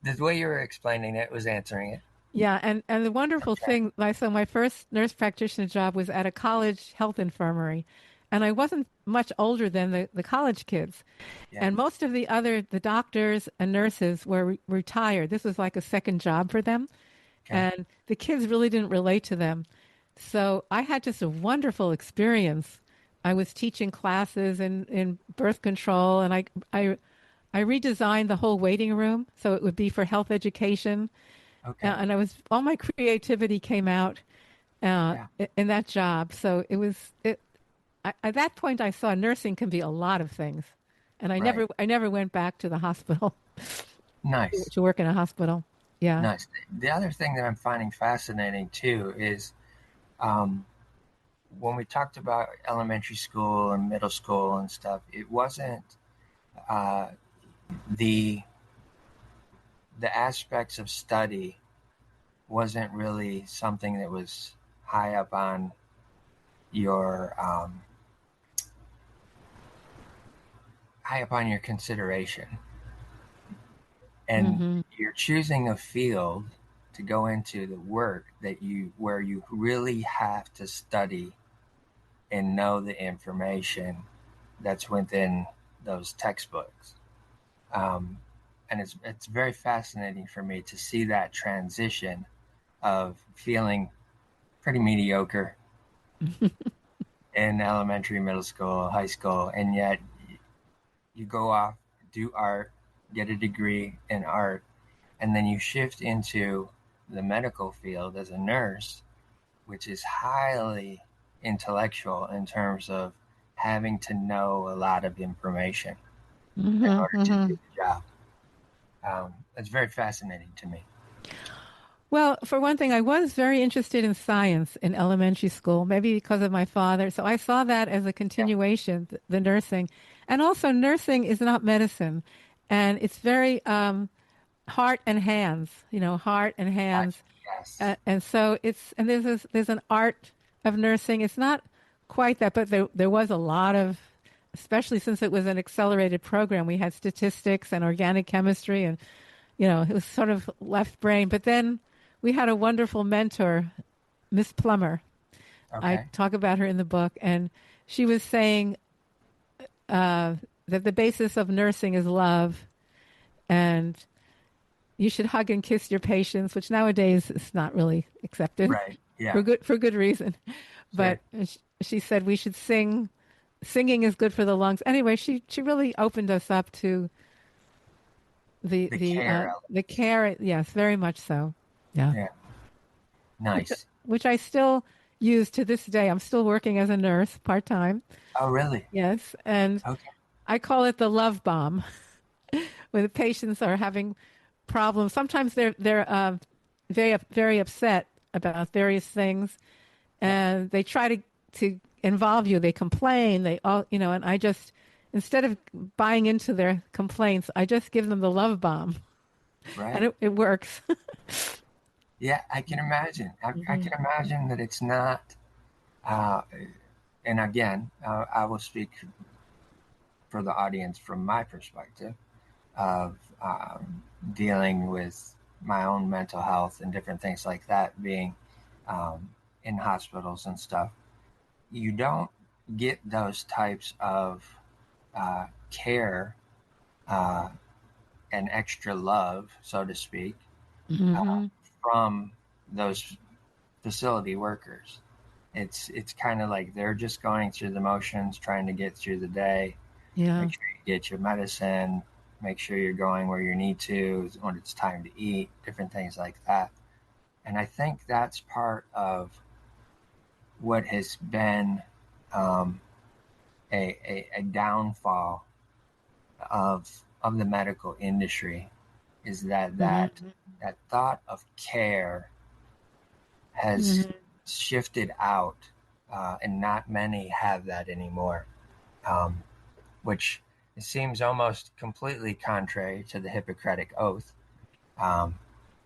the way you were explaining it was answering it. Yeah, and the wonderful Okay. thing, like, so my first nurse practitioner job was at a college health infirmary, and I wasn't much older than the college kids, Yeah. and most of the doctors and nurses were retired. This was like a second job for them, Okay. and the kids really didn't relate to them. So I had just a wonderful experience. I was teaching classes in birth control, and I redesigned the whole waiting room so it would be for health education. Okay. And all my creativity came out Yeah. in that job. So it was it. At that point, I saw nursing can be a lot of things, and Right. I never went back to the hospital Nice. to work in a hospital. Yeah. Nice. The other thing that I'm finding fascinating too is um, when we talked about elementary school and middle school and stuff, it wasn't uh, the the aspects of study wasn't really something that was high up on your high up on your consideration, and Mm-hmm. you're choosing a field to go into the work that you where you really have to study and know the information that's within those textbooks. Um, and it's very fascinating for me to see that transition of feeling pretty mediocre in elementary, middle school, high school, and yet you go off, do art, get a degree in art, and then you shift into the medical field as a nurse, which is highly intellectual in terms of having to know a lot of information in Mm-hmm. order to Mm-hmm. do the job. It's very fascinating to me. Well, for one thing, I was very interested in science in elementary school, maybe because of my father. So I saw that as a Yeah, continuation, the nursing. And also, nursing is not medicine. And it's very heart and hands, heart and hands. gotcha. Yes. And so and there's an art of nursing. It's not quite that, but there was a lot of especially since it was an accelerated program. We had statistics and organic chemistry, and it was sort of left brain. But then we had a wonderful mentor, Miss Plummer. I Okay. talk about her in the book, and she was saying that the basis of nursing is love, and you should hug and kiss your patients, which nowadays is not really accepted Right. Yeah. for good reason. But Sure. she said we should sing. Singing is good for the lungs. Anyway, she really opened us up to The care the elements. care. Yes, very much so. Yeah, Yeah. which Nice. which I still use to this day. I'm still working as a nurse part time. Oh, really? Yes, and Okay. I call it the love bomb. When the patients are having problems, sometimes they're very upset about various things, Yeah. and they try to involve you. They complain. They all and I just, instead of buying into their complaints, I just give them the love bomb, and Right. it works. Yeah, I can imagine. I Hmm. can imagine that it's not. Uh, and again, I will speak for the audience from my perspective of dealing with my own mental health and different things like that, being um, in hospitals and stuff. You don't get those types of care uh, and extra love, so to speak, uh, Hmm. from those facility workers. It's kind of like they're just going through the motions, trying to get through the day, Yeah. make sure you get your medicine, make sure you're going where you need to when it's time to eat, different things like that. And I think that's part of what has been um, a downfall of the medical industry is Hmm. that thought of care has Hmm. shifted out, and not many have that anymore. Um, which seems almost completely contrary to the Hippocratic Oath um,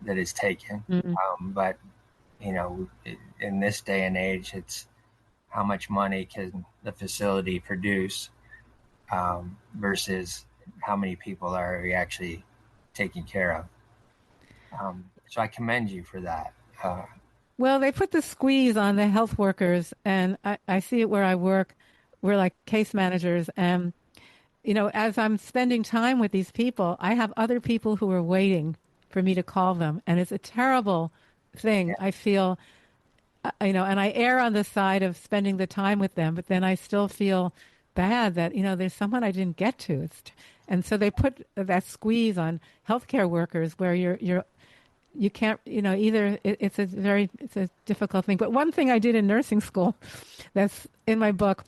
that is taken. Hmm. But in this day and age, it's how much money can the facility produce versus how many people are we actually taking care of. So I commend you for that. Uh, Well, they put the squeeze on the health workers, and I see it where I work. We're like case managers, and as I'm spending time with these people, I have other people who are waiting for me to call them. And it's a terrible thing. yeah, I feel, and I err on the side of spending the time with them, but then I still feel bad that, there's someone I didn't get to. And so they put that squeeze on healthcare workers where you can't, either it's a difficult thing. But one thing I did in nursing school that's in my book,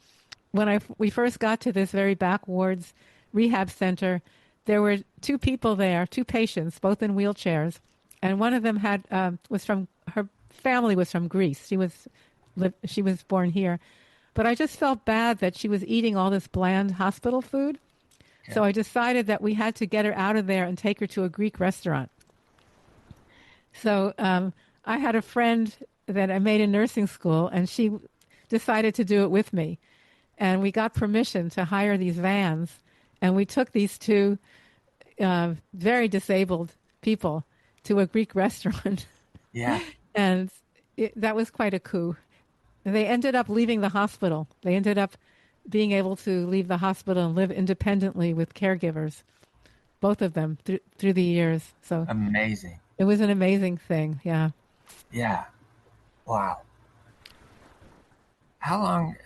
when we first got to this very back wards rehab center, there were two people there, two patients, both in wheelchairs, and one of them was from her family was from Greece. She was born here, but I just felt bad that she was eating all this bland hospital food. okay, So I decided that we had to get her out of there and take her to a Greek restaurant. So I had a friend that I made in nursing school, and she decided to do it with me. And we got permission to hire these vans, and we took these two very disabled people to a Greek restaurant, yeah, and that was quite a coup. They ended up leaving the hospital. They ended up being able to leave the hospital and live independently with caregivers, both of them through the years. So amazing. it was an amazing thing. Yeah. Yeah, wow. How long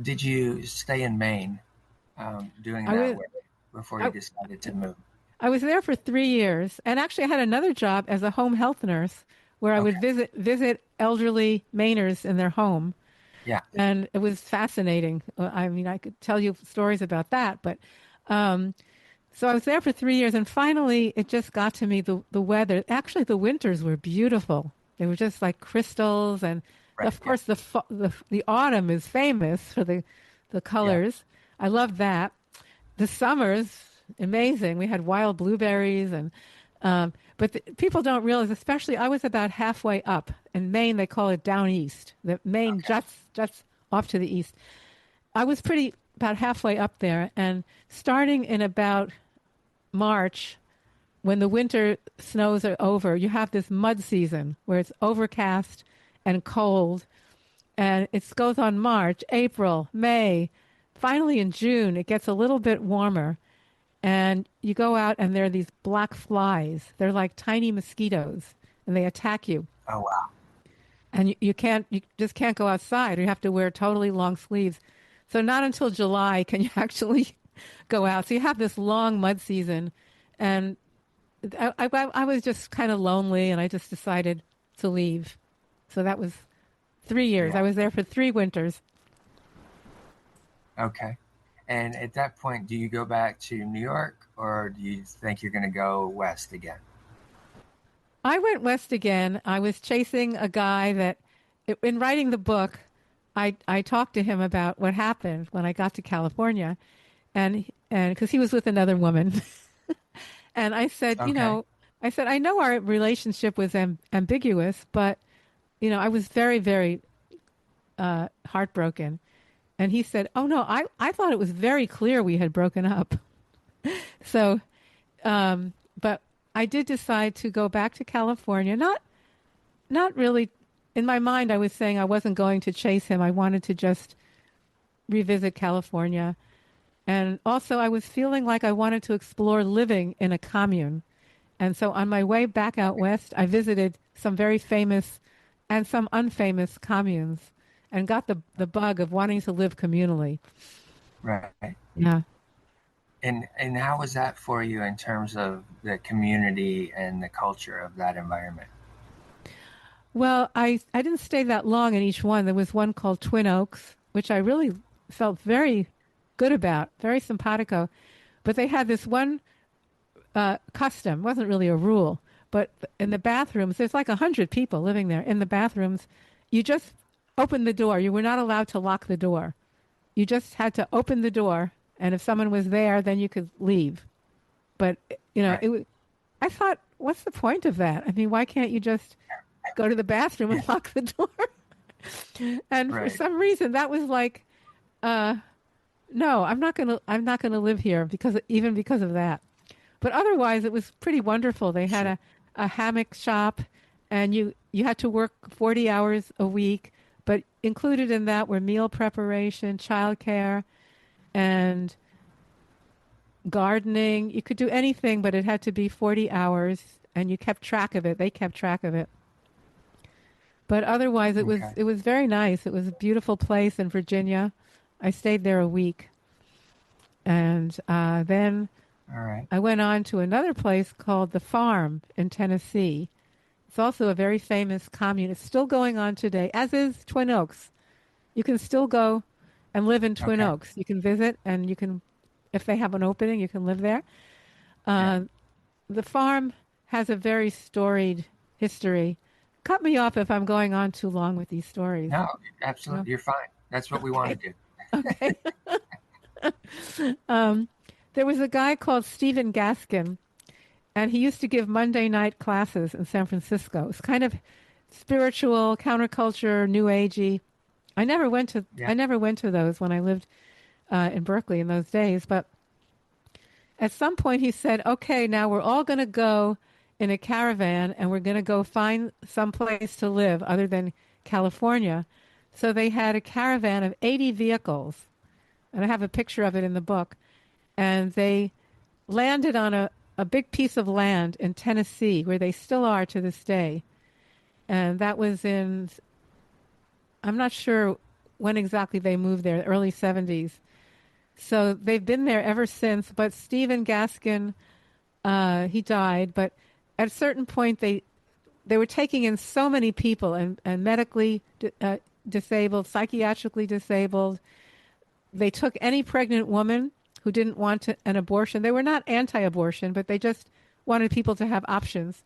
did you stay in Maine doing I that was work before you I, decided to move? I was there for 3 years, and actually I had another job as a home health nurse where I would Okay. visit elderly Mainers in their home, Yeah. and it was fascinating. I mean, I could tell you stories about that, but um, so I was there for 3 years, and finally it just got to me the weather. Actually, the winters were beautiful. They were just like crystals, and Right. of Yeah. course the autumn is famous for the Yeah. colors. I loved that. The summers, amazing. We had wild blueberries, and but people don't realize, especially I was about halfway up in Maine. They call it down east. The Maine Okay. juts off to the east. I was pretty. about halfway up there. And starting in about March, when the winter snows are over, you have this mud season where it's overcast and cold. And it goes on March, April, May. Finally, in June, it gets a little bit warmer. And you go out, and there are these black flies. They're like tiny mosquitoes, and they attack you. Oh, wow. And you just can't go outside. You have to wear totally long sleeves. So not until July can you actually go out. So you have this long mud season, and I was just kind of lonely, and I just decided to leave. So that was 3 years. Yeah. I was there for 3 winters. Okay. And at that point, do you go back to New York, or do you think you're going to go west again? I went west again. I was chasing a guy that, in writing the book, I talked to him about what happened when I got to California, and because he was with another woman, and I said, Okay. I know our relationship was ambiguous, but I was very, very heartbroken. And he said, "Oh no, I thought it was very clear we had broken up." So, but I did decide to go back to California. Not really. In my mind, I was saying I wasn't going to chase him. I wanted to just revisit California. And also, I was feeling like I wanted to explore living in a commune. And so on my way back out west, I visited some very famous and some unfamous communes and got the bug of wanting to live communally. Right. Yeah. And how was that for you in terms of the community and the culture of that environment? Well, I didn't stay that long in each one. There was one called Twin Oaks, which I really felt very good about, very simpatico. But they had this one custom, wasn't really a rule, but in the bathrooms, there's like 100 people living there. In the bathrooms, you just opened the door. You were not allowed to lock the door. You just had to open the door, and if someone was there, then you could leave. But Right. I thought, what's the point of that? I mean, why can't you just go to the bathroom and lock the door? And for Right. some reason, that was like, no, I'm not gonna live here because of that. But otherwise, it was pretty wonderful. They had Sure. a hammock shop, and you had to work 40 hours a week. But included in that were meal preparation, childcare, and gardening. You could do anything, but it had to be 40 hours, and you kept track of it. They kept track of it. But otherwise, it was Okay. it was very nice. It was a beautiful place in Virginia. I stayed there a week, and then All right. I went on to another place called the Farm in Tennessee. It's also a very famous commune. It's still going on today, as is Twin Oaks. You can still go and live in Twin Okay. Oaks. You can visit, and you can, if they have an opening, you can live there. Yeah. Uh, the farm has a very storied history. Cut me off if I'm going on too long with these stories. No, No? absolutely. You're fine. That's what we want Okay. to do. Okay. Um, there was a guy called Stephen Gaskin, and he used to give Monday night classes in San Francisco. It's kind of spiritual, counterculture, new agey. I Yeah. never went to those when I lived in Berkeley in those days. But at some point, he said, "Okay, now we're all going to go in a caravan, and we're going to go find some place to live other than California." So they had a caravan of 80 vehicles, and I have a picture of it in the book. And they landed on a big piece of land in Tennessee, where they still are to this day. And that was I'm not sure when exactly they moved there, early 70s. So they've been there ever since. But Stephen Gaskin, he died. But at a certain point, they were taking in so many people and medically disabled, psychiatrically disabled. They took any pregnant woman who didn't want an abortion. They were not anti-abortion, but they just wanted people to have options.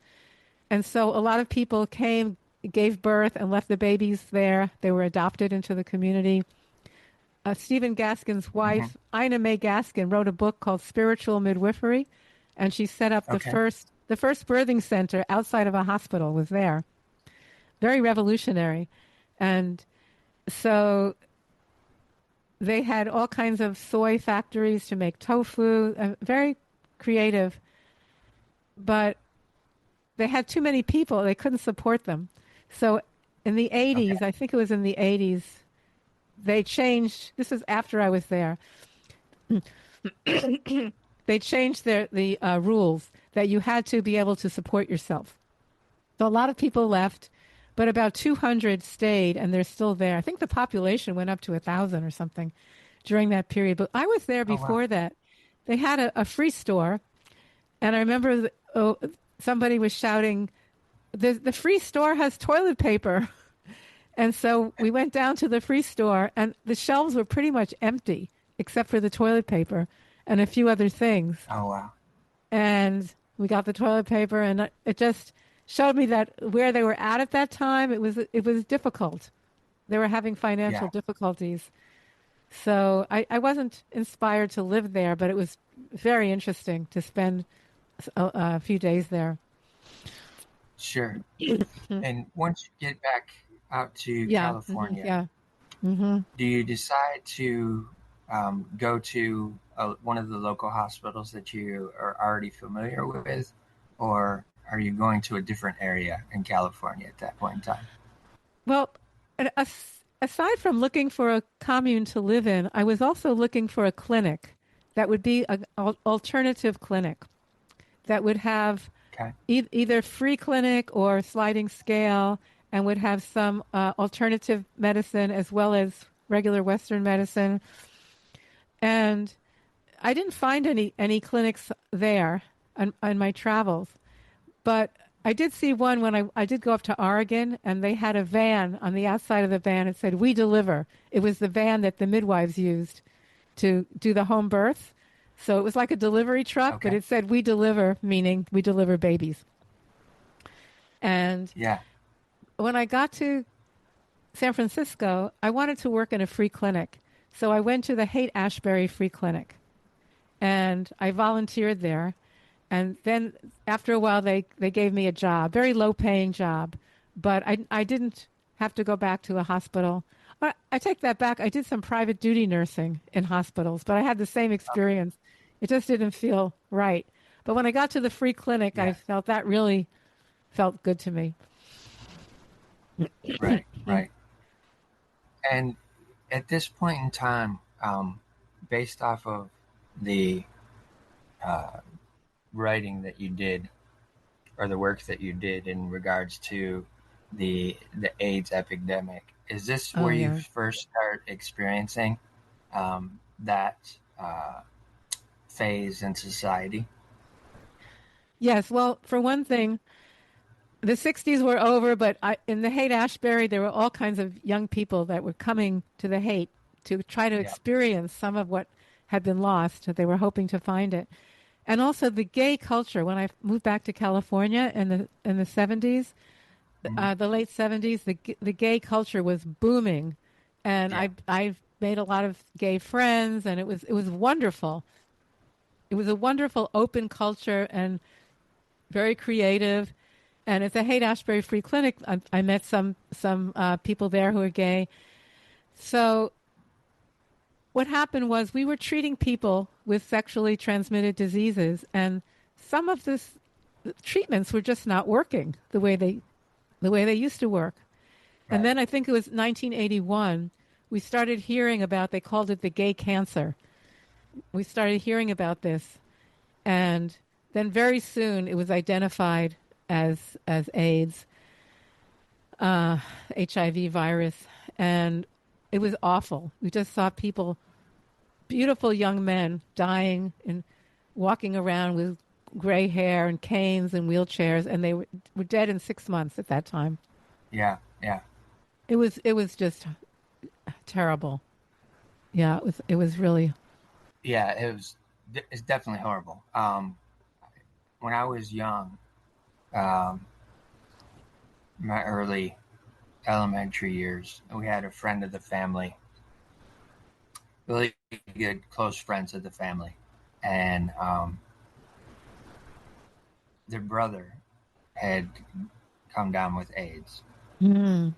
And so a lot of people came, gave birth, and left the babies there. They were adopted into the community. Stephen Gaskin's Hmm. wife, Ina Mae Gaskin, wrote a book called Spiritual Midwifery, and she set up Okay. the first birthing center outside of a hospital was there. Very revolutionary. And so they had all kinds of soy factories to make tofu, very creative, but they had too many people. They couldn't support them. So in the Okay. 80s, I think it was in the 80s, they changed. This was after I was there. They changed the rules that you had to be able to support yourself. So a lot of people left, but about 200 stayed, and they're still there. I think the population went up to 1,000 or something during that period. But I was there Oh wow. before that. They had a free store, and I remember somebody was shouting, the free store has toilet paper. And so we went down to the free store, and the shelves were pretty much empty, except for the toilet paper and a few other things. Oh wow. And we got the toilet paper, and it just showed me that where they were at that time, it was difficult. They were having financial Yeah. difficulties. So I wasn't inspired to live there, but it was very interesting to spend a few days there. Sure. And once you get back out to Yeah, hmm, California, yeah. Hmm. do you decide to go to one of the local hospitals that you are already familiar with, or are you going to a different area in California at that point in time? Well, aside from looking for a commune to live in, I was also looking for a clinic that would be an alternative clinic that would have Okay. either free clinic or sliding scale and would have some alternative medicine as well as regular Western medicine. And I didn't find any clinics there on my travels, but I did see one when I did go up to Oregon, and they had a van. On the outside of the van, it said, "We deliver." It was the van that the midwives used to do the home birth. So it was like a delivery truck, but Okay. it said, "We deliver," meaning we deliver babies. And Yeah. when I got to San Francisco, I wanted to work in a free clinic. So I went to the Haight Ashbury Free Clinic, and I volunteered there. And then after a while, they gave me a job, very low paying job, but I didn't have to go back to a hospital. I take that back. I did some private duty nursing in hospitals, but I had the same experience. It just didn't feel right. But when I got to the free clinic, I Yeah. felt that really felt good to me. Right. Right. And at this point in time, based off of the uh, writing that you did or the work that you did in regards to the AIDS epidemic, is this Oh where you yeah. first start experiencing that phase in society? Yes. Well, for one thing, the 60s were over, but in the Haight Ashbury, there were all kinds of young people that were coming to the Haight to try to Yeah. experience some of what had been lost. They were hoping to find it. And also the gay culture. When I moved back to California in the 70s, Mhm. the late 70s, the gay culture was booming, and Yeah. I made a lot of gay friends, and it was wonderful. It was a wonderful open culture and very creative. And at the Haight Ashbury Free Clinic, I met some people there who are gay. So what happened was we were treating people with sexually transmitted diseases, and some of this treatments were just not working the way they used to work. And Right. then I think it was 1981, we started hearing about, they called it the gay cancer. We started hearing about this, and then very soon it was identified as AIDS, uh, HIV virus, and it was awful. We just saw people, beautiful young men, dying and walking around with gray hair and canes and wheelchairs, and they were dead in 6 months at that time. Yeah. Yeah. It was just terrible. Yeah, it was really. Yeah. It's definitely horrible. When I was young, um, my early elementary years, we had a friend of the family, really good close friends of the family, and their brother had come down with AIDS, Mm.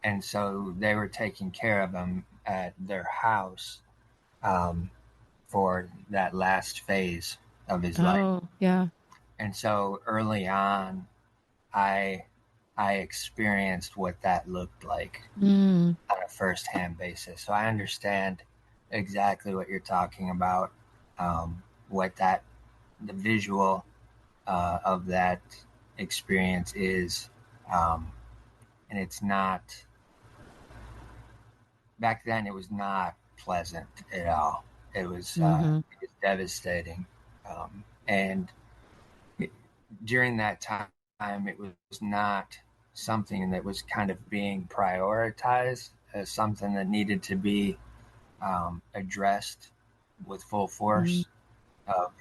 and so they were taking care of him at their house um, for that last phase of his life. Oh, yeah. And so early on, I I experienced what that looked like Mm, on a first-hand basis. So I understand exactly what you're talking about, what that the visual of that experience is, um, and it's not back then. It was not pleasant at all. mm-hmm, It was devastating, and during that time, it was not something that was kind of being prioritized as something that needed to be addressed with full mm, force of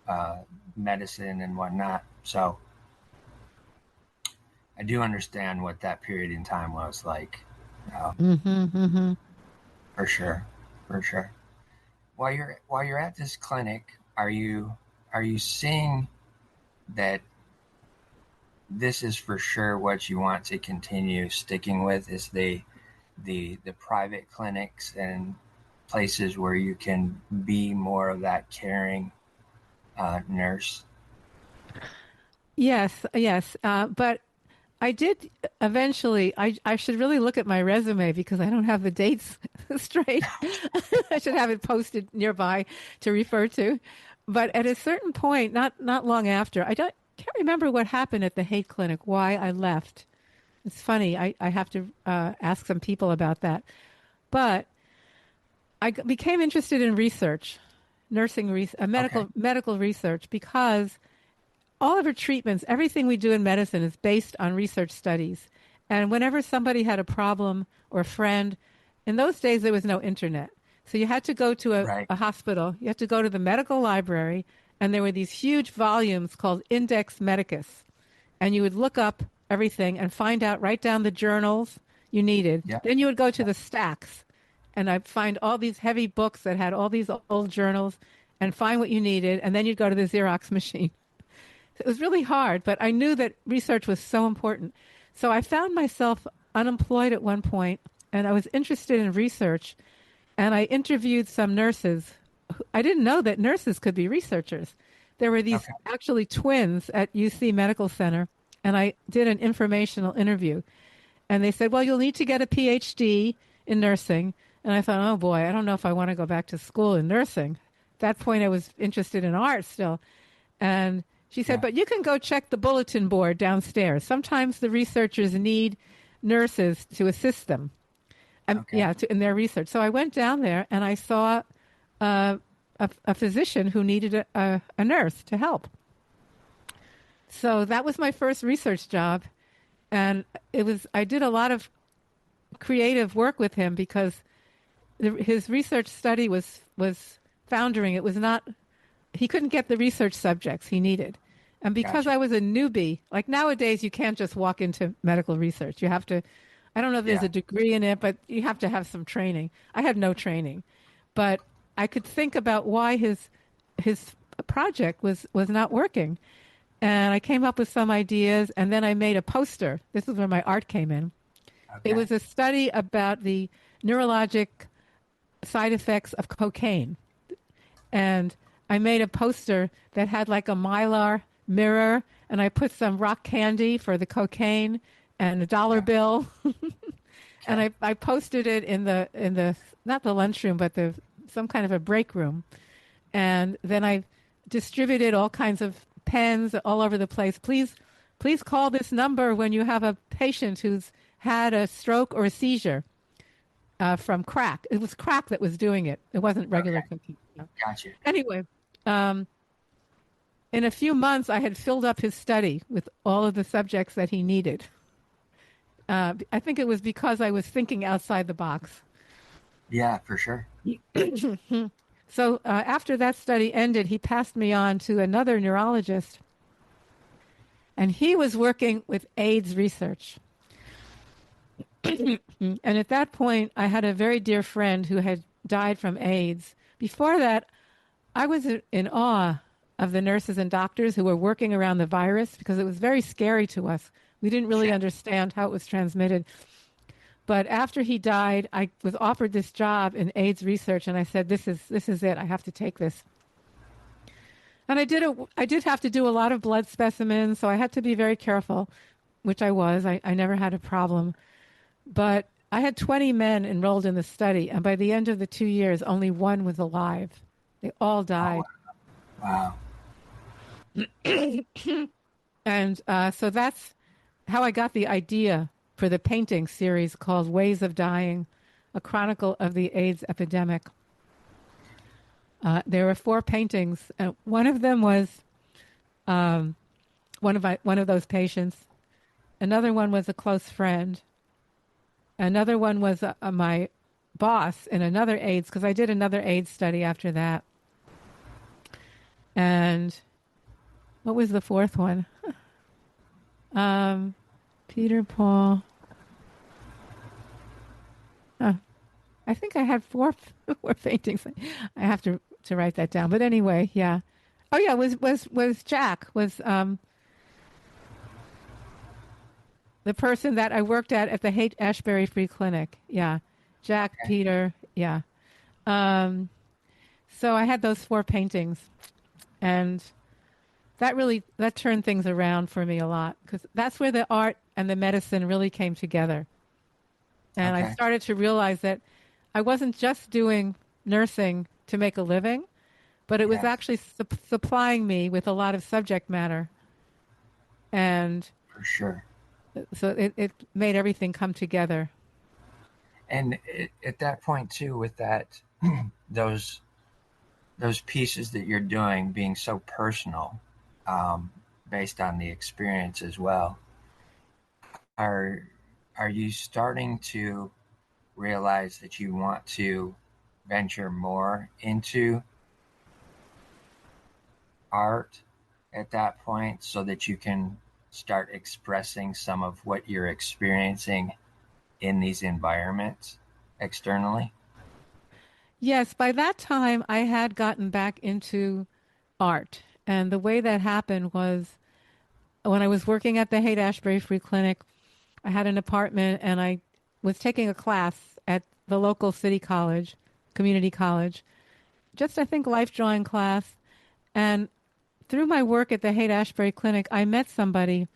uh, medicine and whatnot. So I do understand what that period in time was like, mm-hmm, mm-hmm. for sure, for sure. While you're at this clinic, are you seeing that this is for sure what you want to continue sticking with? Is the private clinics and places where you can be more of that caring nurse? Yes, yes. But I did eventually, I should really look at my resume because I don't have the dates straight. I should have it posted nearby to refer to. But at a certain point, not long after, can't remember what happened at the hate clinic, why I left. It's funny. I have to ask some people about that. But became interested in research, Okay. medical research, because all of our treatments, everything we do in medicine is based on research studies. And whenever somebody had a problem or a friend, in those days there was no internet. So you had to go to Right. a hospital, you had to go to the medical library, and there were these huge volumes called Index Medicus. And you would look up everything and find out, write down the journals you needed. Yeah. Then you would go to Yeah. the stacks, and I'd find all these heavy books that had all these old journals and find what you needed. And then you'd go to the Xerox machine. It was really hard, but I knew that research was so important. So I found myself unemployed at one point, and I was interested in research. And I interviewed some nurses. I didn't know that nurses could be researchers. There were these Okay. actually twins at UC Medical Center, and I did an informational interview. And they said, "Well, you'll need to get a PhD in nursing." And I thought, "Oh boy, I don't know if I want to go back to school in nursing." At that point, I was interested in art still. And she said, Yeah. "But you can go check the bulletin board downstairs. Sometimes the researchers need nurses to assist them, Okay. in their research." So I went down there and I saw uh, a physician who needed a nurse to help. So that was my first research job, and I did a lot of creative work with him because his research study was foundering. It was not he couldn't get the research subjects he needed. And because Gotcha. I was a newbie, like nowadays, you can't just walk into medical research. You have to, I don't know if there's Yeah. a degree in it, but you have to have some training. I had no training, but I could think about why his project was not working. And I came up with some ideas, and then I made a poster. This is where my art came in. It Okay. was a study about the neurologic side effects of cocaine. And I made a poster that had like a mylar mirror, and I put some rock candy for the cocaine and a dollar Yeah. bill, and Okay. I posted it in the not the lunchroom, but the some kind of a break room, and then I distributed all kinds of pens all over the place. Please call this number when you have a patient who's had a stroke or a seizure from crack. It was crack that was doing it. It wasn't regular Okay. cocaine. Gotcha. Anyway, um, in a few months, I had filled up his study with all of the subjects that he needed. I think it was because I was thinking outside the box. Yeah, for sure. So after that study ended, he passed me on to another neurologist, and he was working with AIDS research. And at that point, I had a very dear friend who had died from AIDS. Before that, I was in awe of the nurses and doctors who were working around the virus because it was very scary to us. We didn't really Sure. understand how it was transmitted. But after he died, I was offered this job in AIDS research, and I said, "This is it. I have to take this." And I did have to do a lot of blood specimens, so I had to be very careful, which I was. I never had a problem. But I had 20 men enrolled in the study, and by the end of the 2 years, only one was alive. They all Oh, died. wow. And so that's how I got the idea for the painting series called Ways of Dying, a chronicle of the AIDS epidemic. There were four paintings. One of them was um, one of those patients. Another one was a close friend. Another one was my boss in another AIDS, because I did another AIDS study after that. And what was the fourth one? Peter, Paul. I think I had four paintings. I have to write that down. But anyway, yeah. Oh yeah, was Jack was the person that I worked at the Haight Ashbury Free Clinic. Yeah, Jack, Okay. Peter. Yeah. Um, so I had those four paintings, and that turned things around for me a lot, because that's where the art and the medicine really came together. And I Okay. started to realize that I wasn't just doing nursing to make a living, but it was Yes, actually supplying me with a lot of subject matter. And for sure. so it made everything come together. And at that point too, with that, those those pieces that you're doing being so personal, um, based on the experience as well, are are you starting to realize that you want to venture more into art at that point so that you can start expressing some of what you're experiencing in these environments externally? Yes, by that time I had gotten back into art. And the way that happened was when I was working at the Haight Ashbury Free Clinic, I had an apartment and I was taking a class at the local city college, community college, just I think life drawing class. And through my work at the Haight Ashbury Clinic, I met somebody.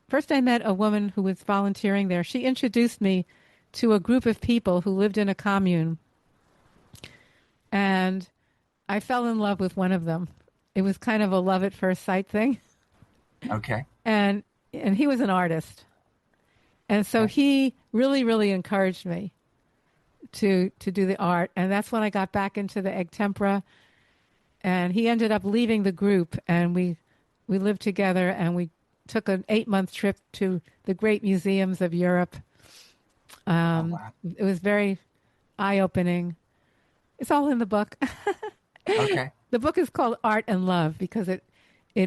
First, I met a woman who was volunteering there. She introduced me to a group of people who lived in a commune. And I fell in love with one of them. It was kind of a love at first sight thing. Okay. And he was an artist. And so Okay. he really, really encouraged me to do the art. And that's when I got back into the egg tempera. And he ended up leaving the group, and we lived together, and we took an 8-month trip to the great museums of Europe. Oh, wow. It was very eye opening. It's all in the book. Okay. The book is called Art and Love because it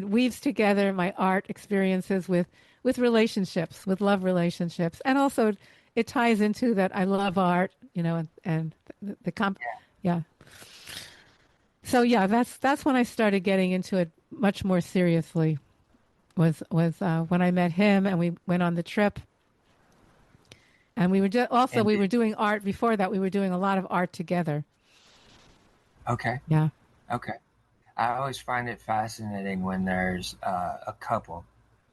weaves together my art experiences with relationships, with love relationships, and also it ties into that I love art, and the yeah. So yeah, that's when I started getting into it much more seriously. Was when I met him and we went on the trip, and also And we were doing art before that. We were doing a lot of art together. okay. Yeah. Okay. I always find it fascinating when there's a couple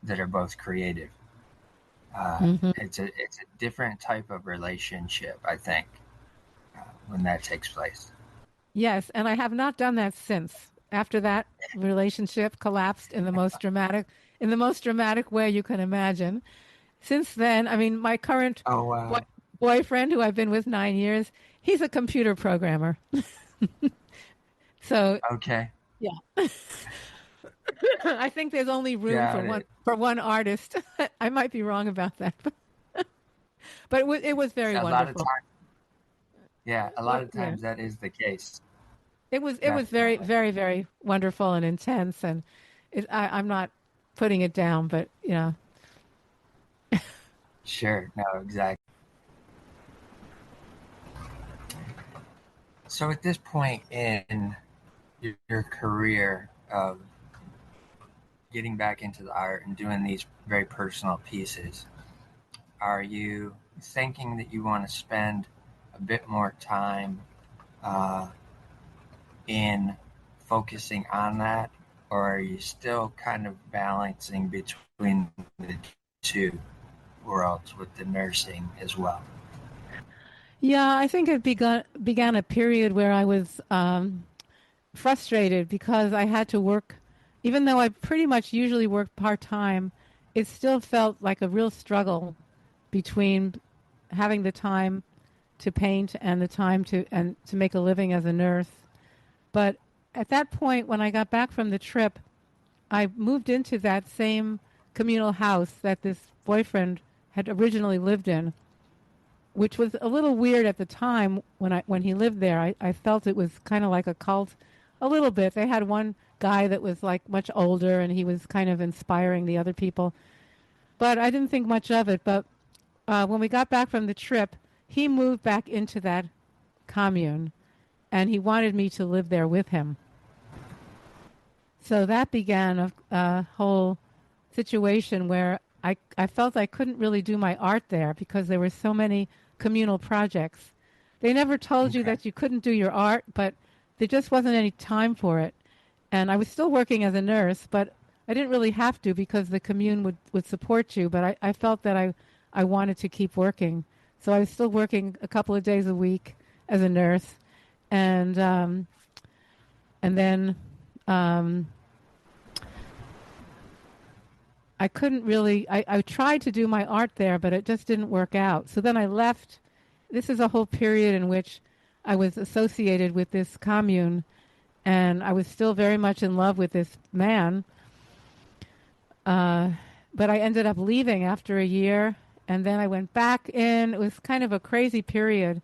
that are both creative. Hmm. It's a different type of relationship, I think, when that takes place. Yes, and I have not done that since. After that relationship collapsed in the most dramatic way you can imagine. Since then, I mean, my current Oh, boy, wow. boyfriend, who I've been with 9 years, he's a computer programmer. So Okay. yeah, I think there's only room Got it. for one artist. I might be wrong about that, but it was very A lot of wonderful. times, yeah, a lot of Yeah, times that is the case. it was very Definitely. very very wonderful and intense, and I'm not putting it down, but Sure. No, exactly. So at this point in your career of getting back into the art and doing these very personal pieces, are you thinking that you want to spend a bit more time uh, in focusing on that, or are you still kind of balancing between the two worlds with the nursing as well? Yeah, I think it began a period where I was frustrated because I had to work, even though I pretty much usually work part time, it still felt like a real struggle between having the time to paint and the time to make a living as a nurse. But at that point, when I got back from the trip, I moved into that same communal house that this boyfriend had originally lived in, which was a little weird at the time when he lived there. I felt it was kind of like a cult, a little bit. They had one guy that was like much older, and he was kind of inspiring the other people. But I didn't think much of it. But when we got back from the trip, he moved back into that commune, and he wanted me to live there with him. So that began a whole situation where I felt I couldn't really do my art there because there were so many communal projects. They never told you Okay. that you couldn't do your art, but there just wasn't any time for it. And I was still working as a nurse, but I didn't really have to because the commune would support you. But I felt that I wanted to keep working. So I was still working a couple of days a week as a nurse. And then I couldn't really, I tried to do my art there, but it just didn't work out. So then I left. This is a whole period in which I was associated with this commune, and I was still very much in love with this man. But I ended up leaving after a year, and then I went back in. It was kind of a crazy period,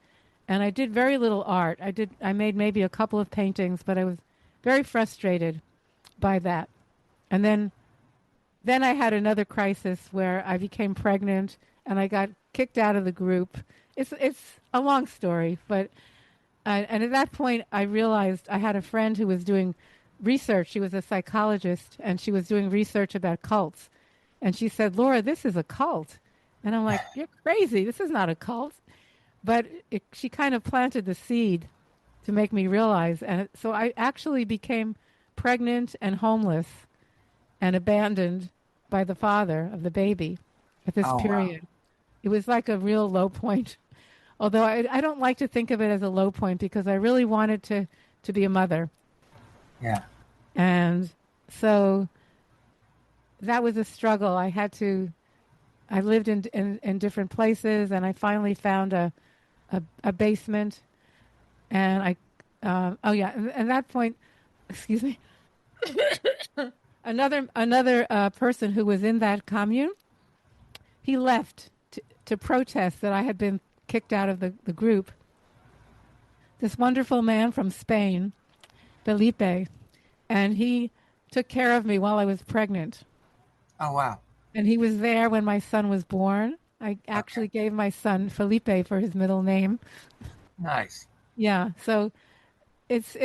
and I did very little art. I made maybe a couple of paintings, but I was very frustrated by that. And then I had another crisis where I became pregnant and I got kicked out of the group. It's a long story, but and at that point I realized I had a friend who was doing research. She was a psychologist and she was doing research about cults. And she said, "Laura, this is a cult." And I'm like, "You're crazy. This is not a cult." But she kind of planted the seed to make me realize. And so I actually became pregnant and homeless and abandoned by the father of the baby at this Oh, wow. period. It was like a real low point. Although I don't like to think of it as a low point because I really wanted to be a mother. Yeah. And so that was a struggle. I lived in different places and I finally found a basement. And oh yeah, and at that point, excuse me, another person who was in that commune, he left to protest that I had been kicked out of the group. This wonderful man from Spain, Felipe, and he took care of me while I was pregnant. Oh, wow. And he was there when my son was born. I Okay. actually gave my son Felipe for his middle name. Nice. Yeah, so it's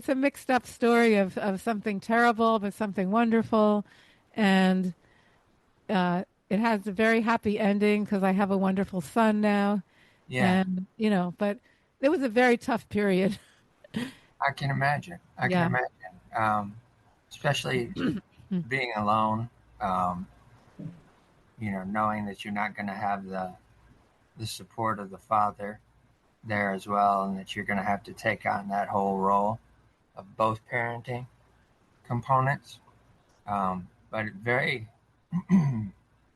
a mixed up story of something terrible but something wonderful, and it has a very happy ending because I have a wonderful son now, Yeah. and but it was a very tough period. I can imagine. I can Yeah. imagine. Especially being alone, um, knowing that you're not going to have the support of the father there as well, and that you're going to have to take on that whole role of both parenting components. But very,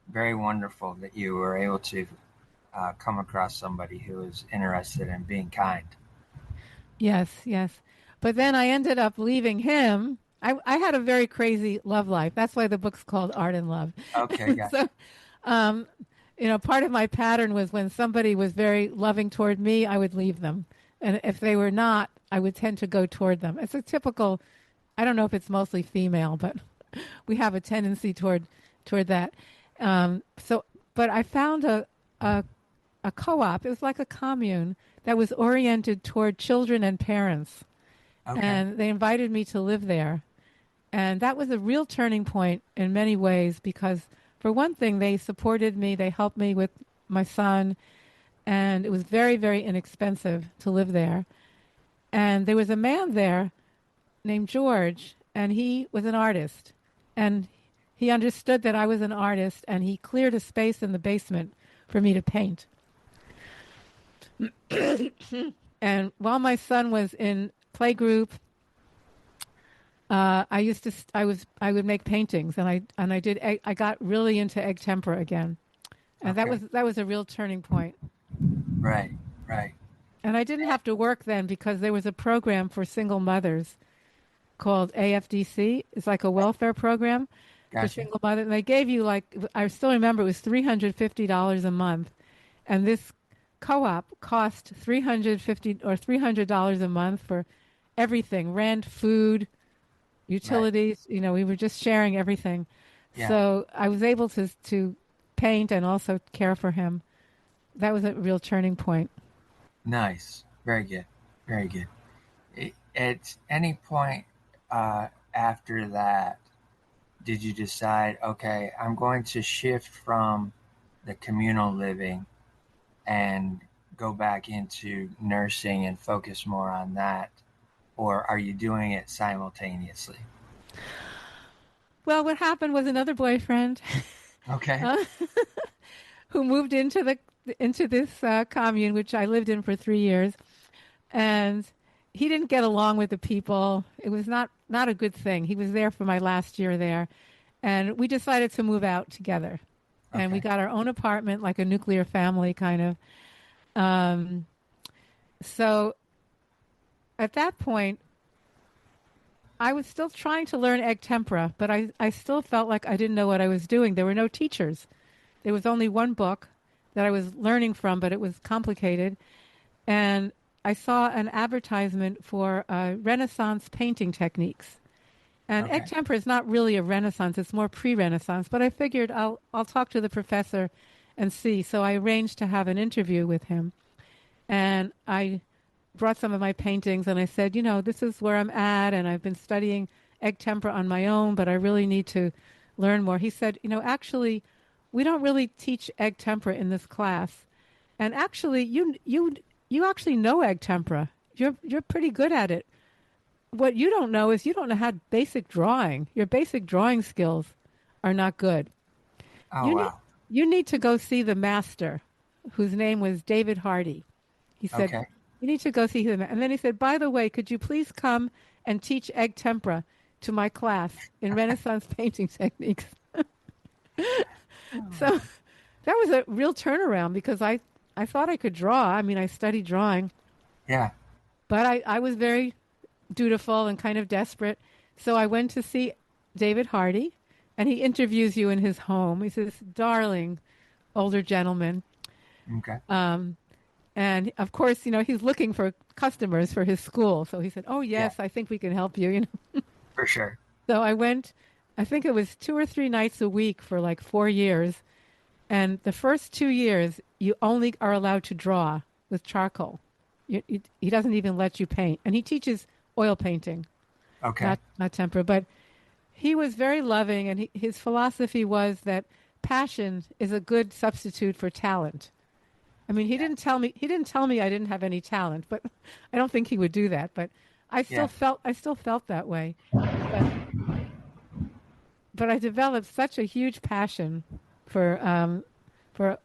very wonderful that you were able to come across somebody who is interested in being kind. Yes, yes. But then I ended up leaving him. I had a very crazy love life. That's why the book's called Art and Love. Okay, gotcha. So, um, part of my pattern was when somebody was very loving toward me, I would leave them. And if they were not, I would tend to go toward them. It's a typical, I don't know if it's mostly female, but we have a tendency toward that. So, but I found a a co-op. It was like a commune that was oriented toward children and parents, Okay. and they invited me to live there. And that was a real turning point in many ways because, for one thing, they supported me. They helped me with my son. and it was very, very inexpensive to live there. And there was a man there named George, and he was an artist. And he understood that I was an artist, and he cleared a space in the basement for me to paint. And while my son was in playgroup, I would make paintings, and I got really into egg tempera again, and Okay. that was a real turning point. Right. Right. And I didn't have to work then because there was a program for single mothers called AFDC. It's like a welfare program for Gotcha. single mothers. And they gave you, like, I still remember, it was $350 a month. And this co-op cost $300 a month for everything, rent, food, Right. utilities. You know, we were just sharing everything. Yeah. So I was able to paint and also care for him. That was a real turning point. Nice. Very good. Very good. At any point after that, did you decide, okay, I'm going to shift from the communal living and go back into nursing and focus more on that? Or are you doing it simultaneously? Well, what happened was another boyfriend Okay. uh, who moved into this commune, which I lived in for 3 years, and he didn't get along with the people. It was not a good thing. He was there for my last year there, and we decided to move out together, and we Okay. got our own apartment, like a nuclear family kind of. Um, so at that point, I was still trying to learn egg tempera, but I still felt like I didn't know what I was doing. There were no teachers. There was only one book that I was learning from, but it was complicated. And I saw an advertisement for Renaissance painting techniques. And egg Okay. tempera is not really a Renaissance; it's more pre-Renaissance. But I figured I'll talk to the professor and see. So I arranged to have an interview with him, and I brought some of my paintings, and I said, you know, this is where I'm at, and I've been studying egg tempera on my own, but I really need to learn more. He said, you know, actually, we don't really teach egg tempera in this class, and actually, you actually know egg tempera. You're pretty good at it. What you don't know is you don't know how basic drawing. Your basic drawing skills are not good. Oh, You need wow. you need to go see the master, whose name was David Hardy. He said, Okay. you need to go see him. And then he said, by the way, could you please come and teach egg tempera to my class in Renaissance painting techniques? Oh. So that was a real turnaround because I thought I could draw. I mean, I studied drawing, Yeah. but I was very dutiful and kind of desperate. So I went to see David Hardy, and he interviews you in his home. He's this darling older gentleman. Okay. And of course, you know, he's looking for customers for his school. So he said, oh, Yeah. yes, I think we can help you, you know. For sure. So I went, I think it was 2 or 3 nights a week for like 4 years. And the first 2 years, you only are allowed to draw with charcoal. He doesn't even let you paint. And he teaches oil painting, Okay. not tempera. But he was very loving, and his philosophy was that passion is a good substitute for talent. I mean, Yeah. he didn't tell me I didn't have any talent, but I don't think he would do that. But Yeah. I still felt that way. But but I developed such a huge passion for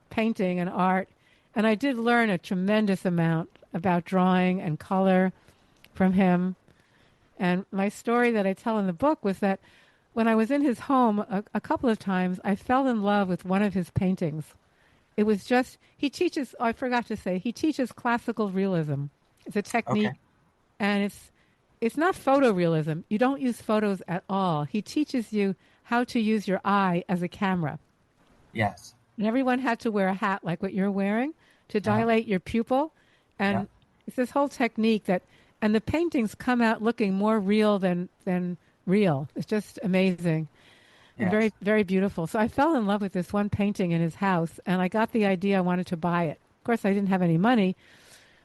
painting and art, and I did learn a tremendous amount about drawing and color from him. And my story that I tell in the book was that when I was in his home a couple of times, I fell in love with one of his paintings. It was just, he teaches, oh, I forgot to say, he teaches classical realism. It's a Okay. technique, and it's not photorealism. You don't use photos at all. He teaches you how to use your eye as a camera. Yes. And everyone had to wear a hat like what you're wearing to Uh-huh. dilate your pupil. Yeah. And it's this whole technique that, and the paintings come out looking more real than real. It's just amazing and Yes. very, very beautiful. So I fell in love with this one painting in his house, and I got the idea I wanted to buy it. Of course, I didn't have any money.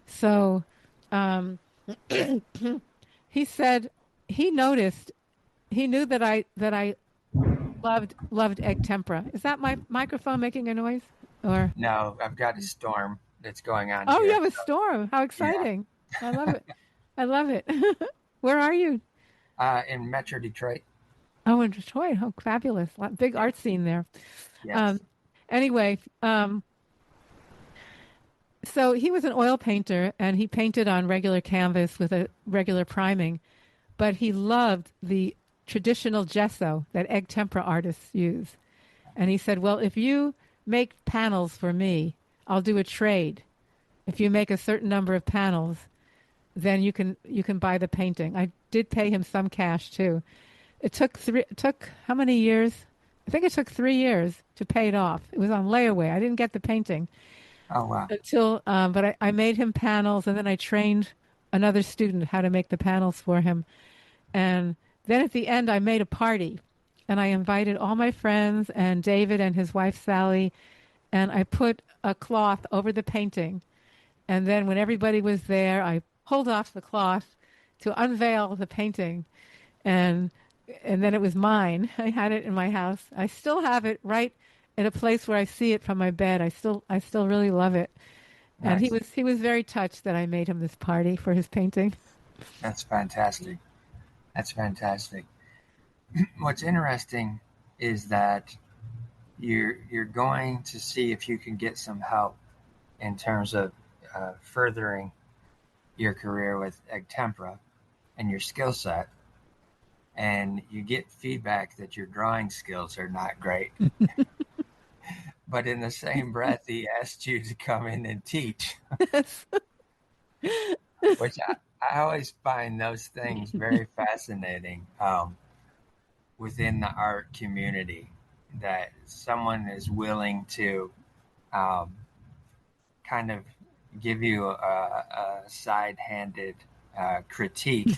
So um, he said he noticed, he knew that I loved egg tempera. Is that my microphone making a noise? Or No, I've got a storm. that's going on Oh, you here. have a So, storm. How yeah, exciting. I love it. I love it. Where are you? in Metro Detroit. Oh, in Detroit. Oh, fabulous. Big Yeah. art scene there. Um, Yes. anyway, so he was an oil painter and he painted on regular canvas with a regular priming, but he loved the traditional gesso that egg tempera artists use. And he said, well, if you make panels for me, I'll do a trade. If you make a certain number of panels, then you can buy the painting. I did pay him some cash too. It took how many years? I think it took 3 years to pay it off. It was on layaway. I didn't get the painting Oh, wow. until, but I made him panels, and then I trained another student how to make the panels for him. And then at the end, I made a party, and I invited all my friends and David and his wife Sally, and I put a cloth over the painting. And then when everybody was there, I pulled off the cloth to unveil the painting, and and then it was mine. I had it in my house. I still have it right in a place where I see it from my bed. I still really love it. And he Nice. was he was very touched that I made him this party for his painting. That's fantastic. That's fantastic. What's interesting is that you're going to see if you can get some help in terms of furthering your career with egg tempera and your skill set, and you get feedback that your drawing skills are not great. But in the same breath, he asked you to come in and teach, which I always find those things very fascinating within the art community, that someone is willing to um, kind of give you a side-handed critique,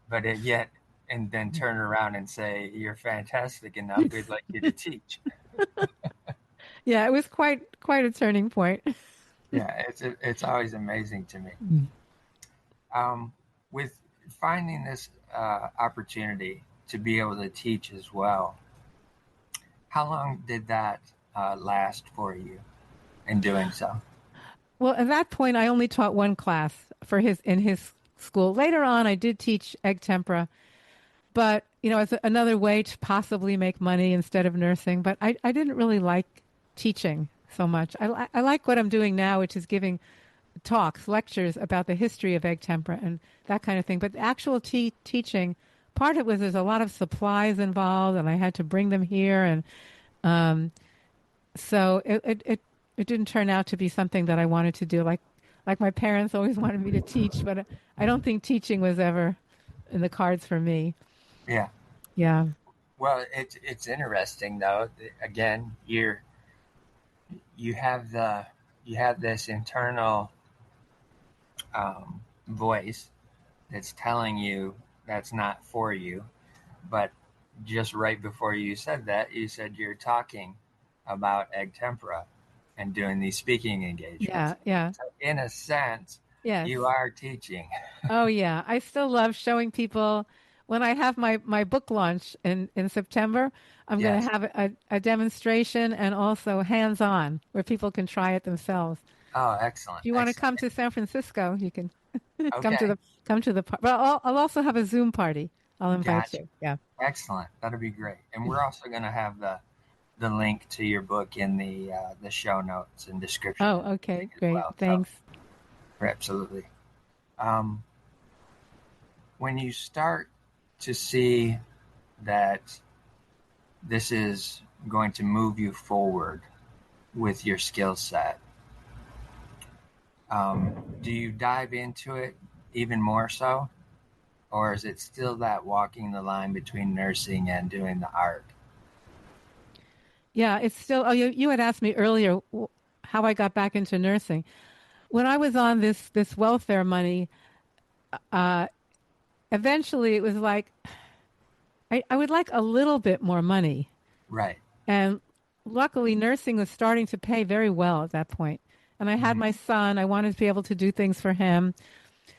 but yet, and then turn around and say, you're fantastic enough, we'd like you to teach. Yeah, it was quite a turning point. Yeah, it's always amazing to me. With finding this opportunity to be able to teach as well, how long did that last for you in doing so? Well, at that point, I only taught one class for his in his school. Later on, I did teach egg tempera, but it's another way to possibly make money instead of nursing. But I didn't really like teaching so much. I like what I'm doing now, which is giving talks, lectures about the history of egg tempera and that kind of thing. But the actual teaching, part of it was there's a lot of supplies involved, and I had to bring them here, and um, so it didn't turn out to be something that I wanted to do. Like my parents always wanted me to teach, but I don't think teaching was ever in the cards for me. Yeah. Yeah. Well, it's interesting though. Again, you have the you have this internal voice that's telling you that's not for you, but just right before you said that, you said you're talking about egg tempera and doing these speaking engagements. Yeah. Yeah. So in a sense, Yes. you are teaching. Oh yeah, I still love showing people. When I have my book launch in September, I'm going Yes. to have a demonstration and also hands-on where people can try it themselves. Oh, excellent, If you want to excellent. come to San Francisco, you can come to Okay, the but I'll also have a Zoom party. I'll invite gotcha. you. Yeah. Excellent. That'll be great. And we're also going to have the link to your book in the show notes and description and Oh, okay, everything as great. well. So, Thanks. absolutely. Um, when you start to see that this is going to move you forward with your skill set, do you dive into it even more so? Or is it still that walking the line between nursing and doing the art? Yeah, it's still. Oh, you had asked me earlier how I got back into nursing. When I was on this welfare money, uh, eventually it was like I would like a little bit more money. Right. And luckily, nursing was starting to pay very well at that point. And I had Mm-hmm. my son. I wanted to be able to do things for him.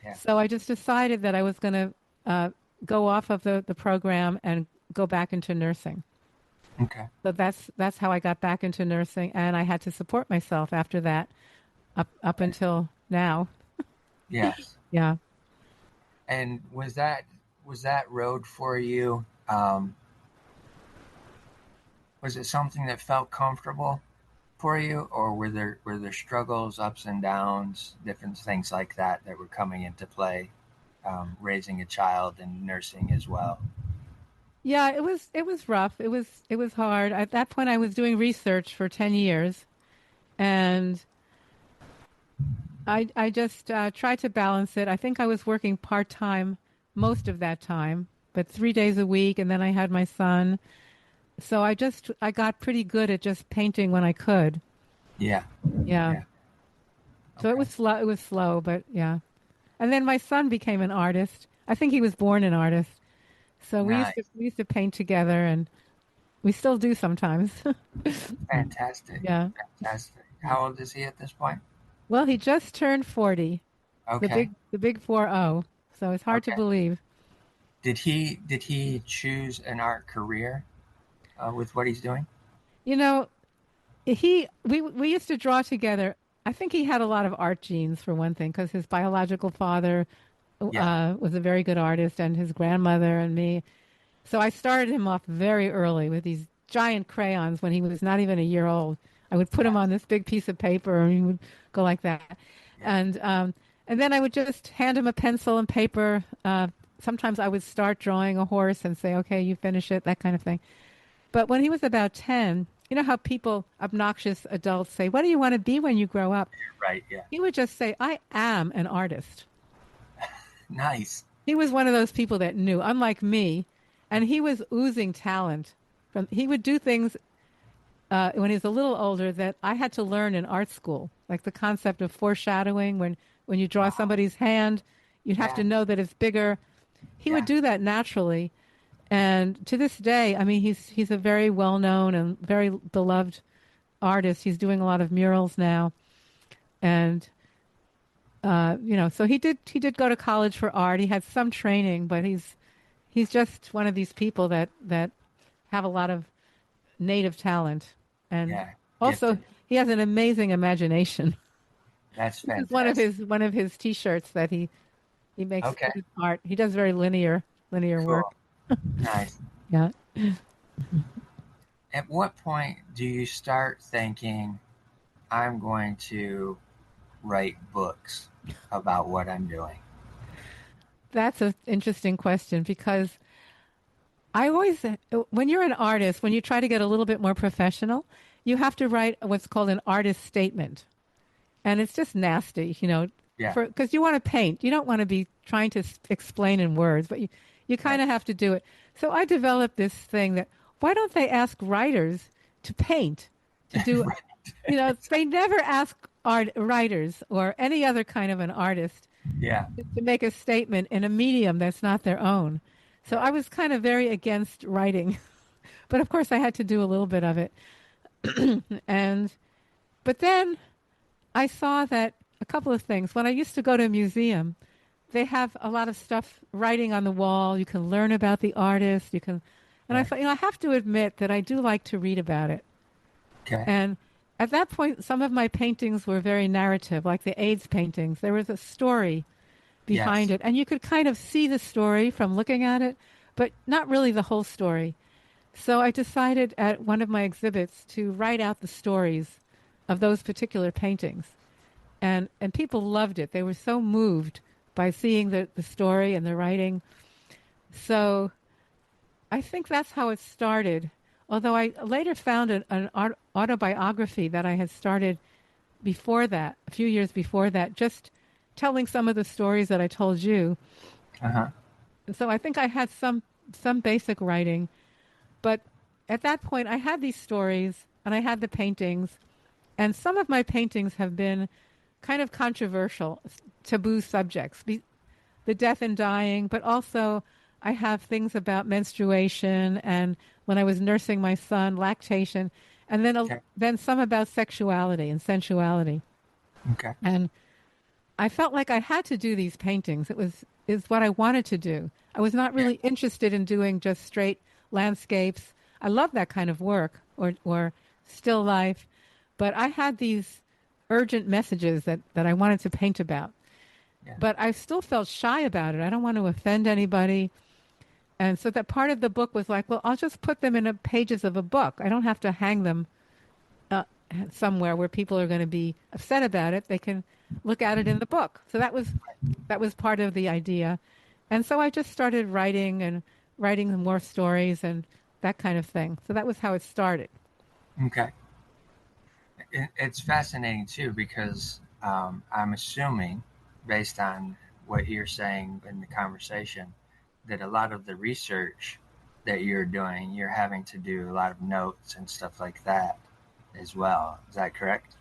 Yeah. So I just decided that I was going to go off of the program and go back into nursing. Okay. So that's how I got back into nursing. And I had to support myself after that. up until now. Yes. Yeah. And was that road for you? Was it something that felt comfortable for you, or were there struggles, ups and downs, different things like that were coming into play, raising a child and nursing as well? Yeah, it was rough. It was hard. At that point I was doing research for 10 years, and I just tried to balance it. I think I was working part-time most of that time, but 3 days a week, and then I had my son. So I got pretty good at just painting when I could. Yeah. Yeah. Yeah. So it Okay. was slow. It was slow, but yeah. And then my son became an artist. I think he was born an artist. So we used to Nice. we used to paint together, and we still do sometimes. Fantastic. Yeah. Fantastic. How old is he at this point? Well, he just turned 40. The Okay. big 40. So it's hard to Okay. believe. Did he choose an art career with what he's doing? You know, we used to draw together. I think he had a lot of art genes for one thing, because his biological father Yeah. was a very good artist, and his grandmother and me. So I started him off very early with these giant crayons when he was not even a year old. I would put him on Yes. this big piece of paper, and he would go like that. Yeah. And then I would just hand him a pencil and paper. Sometimes I would start drawing a horse and say, "Okay, you finish it," that kind of thing. But when he was about 10, you know how people, obnoxious adults, say, "What do you want to be when you grow up?" Right. Yeah. He would just say, "I am an artist." Nice. He was one of those people that knew, unlike me, and he was oozing talent. He would do things when he was a little older that I had to learn in art school, like the concept of foreshadowing. When you draw Oh, somebody's hand, you'd have to yeah. know that it's bigger. He would Yeah. do that naturally, and to this day, I mean, he's a very well known and very beloved artist. He's doing a lot of murals now, and so he did go to college for art. He had some training, but he's just one of these people that have a lot of native talent, and Yeah. also Gifted. he has an amazing imagination. That's This is one of fantastic. his T-shirts that he makes Okay. good art. He does very linear work. Cool. Nice. Yeah. At what point do you start thinking, I'm going to write books about what I'm doing? That's an interesting question, because I always, when you're an artist, when you try to get a little bit more professional, you have to write what's called an artist statement. And it's just nasty, Yeah. because you want to paint. You don't want to be trying to explain in words, but you kind Right. of have to do it. So I developed this thing that, why don't they ask writers to paint, to do, Right. they never ask writers or any other kind of an artist Yeah. to make a statement in a medium that's not their own. So I Right. was kind of very against writing, but of course I had to do a little bit of it. And but then I saw that a couple of things. When I used to go to a museum, they have a lot of stuff writing on the wall. You can learn about the artist. And I Right. thought, I have to admit that I do like to read about it. Okay. And at that point, some of my paintings were very narrative, like the AIDS paintings. There was a story behind Yes. it, and you could kind of see the story from looking at it, but not really the whole story. So I decided at one of my exhibits to write out the stories of those particular paintings. And people loved it. They were so moved by seeing the story and the writing. So I think that's how it started. Although I later found an autobiography that I had started before that, a few years before that, just telling some of the stories that I told you. Uh-huh. So I think I had some basic writing, but at that point I had these stories and I had the paintings, and some of my paintings have been kind of controversial, taboo subjects, the death and dying, but also I have things about menstruation and when I was nursing my son, lactation, and Okay. then some about sexuality and sensuality. Okay. And I felt like I had to do these paintings. Is what I wanted to do. I was not Yeah. really interested in doing just straight landscapes. I love that kind of work or still life, but I had these urgent messages that I wanted to paint about. Yeah. But I still felt shy about it. I don't want to offend anybody. And so that part of the book was like, well, I'll just put them in the pages of a book. I don't have to hang them uh, somewhere where people are going to be upset about it. They can look at it in the book. So that was part of the idea. And so I just started writing more stories and that kind of thing. So that was how it started. Okay. It's fascinating too because I'm assuming, based on what you're saying in the conversation, that a lot of the research that you're doing, you're having to do a lot of notes and stuff like that as well. Is that correct?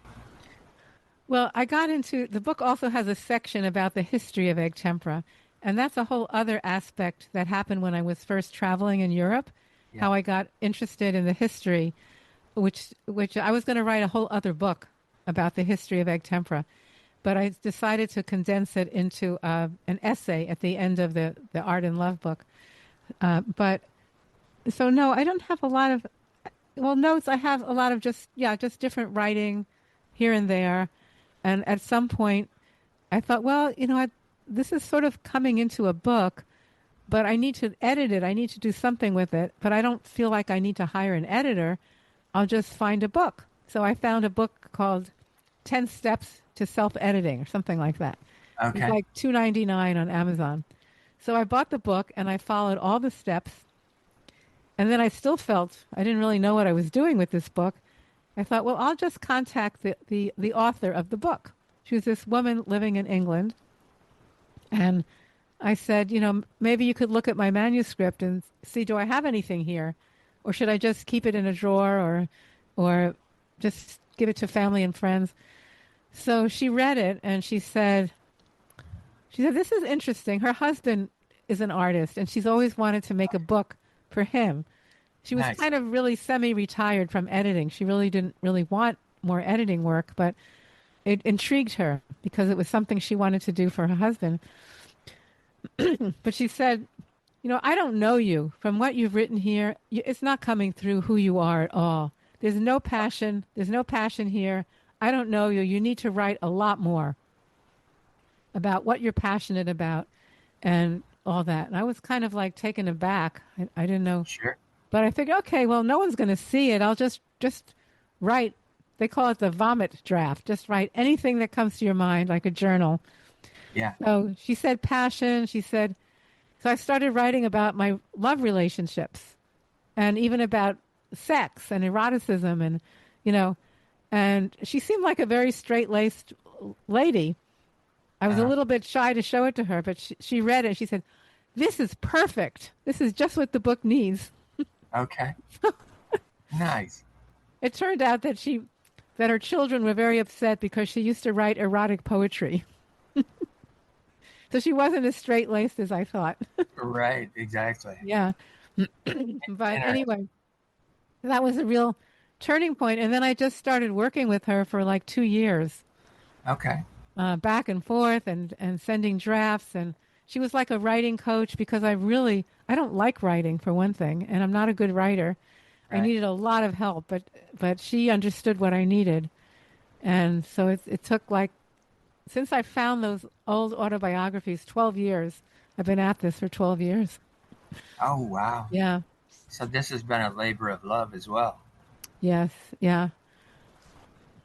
Well, I got into the book also has a section about the history of egg tempera, and that's a whole other aspect that happened when I was first traveling in Europe, Yeah. how I got interested in the history, which I was going to write a whole other book about the history of egg tempera, but I decided to condense it into an essay at the end of the Art and Love book. But so no, I don't have a lot of notes. I have a lot of just different writing here and there. And at some point, I thought, well, this is sort of coming into a book, but I need to edit it. I need to do something with it, but I don't feel like I need to hire an editor. I'll just find a book. So I found a book called 10 Steps to Self-Editing or something like that. It's Okay. like $2.99 on Amazon. So I bought the book and I followed all the steps. And then I still felt I didn't really know what I was doing with this book. I thought, well, I'll just contact the author of the book. She was this woman living in England. And I said, maybe you could look at my manuscript and see, do I have anything here? Or should I just keep it in a drawer or just give it to family and friends? So she read it and she said, this is interesting. Her husband is an artist and she's always wanted to make a book for him. She was Nice. kind of really semi-retired from editing. She really didn't really want more editing work, but it intrigued her because it was something she wanted to do for her husband. But she said, I don't know you. From what you've written here, it's not coming through who you are at all. There's no passion. There's no passion here. I don't know you. You need to write a lot more about what you're passionate about and all that. And I was kind of like taken aback. I didn't know. Sure. But I figured, okay, well, no one's going to see it. I'll just write. They call it the vomit draft. Just write anything that comes to your mind, like a journal. Yeah. So she said passion. She said, so I started writing about my love relationships and even about sex and eroticism and she seemed like a very straight-laced lady. I was a Uh, little bit shy to show it to her, but she read it and she said, this is perfect. This is just what the book needs. okay. Nice. It turned out that her children were very upset because she used to write erotic poetry. So she wasn't as straight-laced as I thought. Right. Exactly. Yeah. But Interesting. anyway, that was a real turning point. And then I just started working with her for like 2 years, Okay. back and forth and sending drafts. And she was like a writing coach because I don't like writing for one thing, and I'm not a good writer. I Right. needed a lot of help, but she understood what I needed. And so it took like, since I found those old autobiographies, 12 years. I've been at this for 12 years. Oh, wow. Yeah. So this has been a labor of love as well. Yes. Yeah.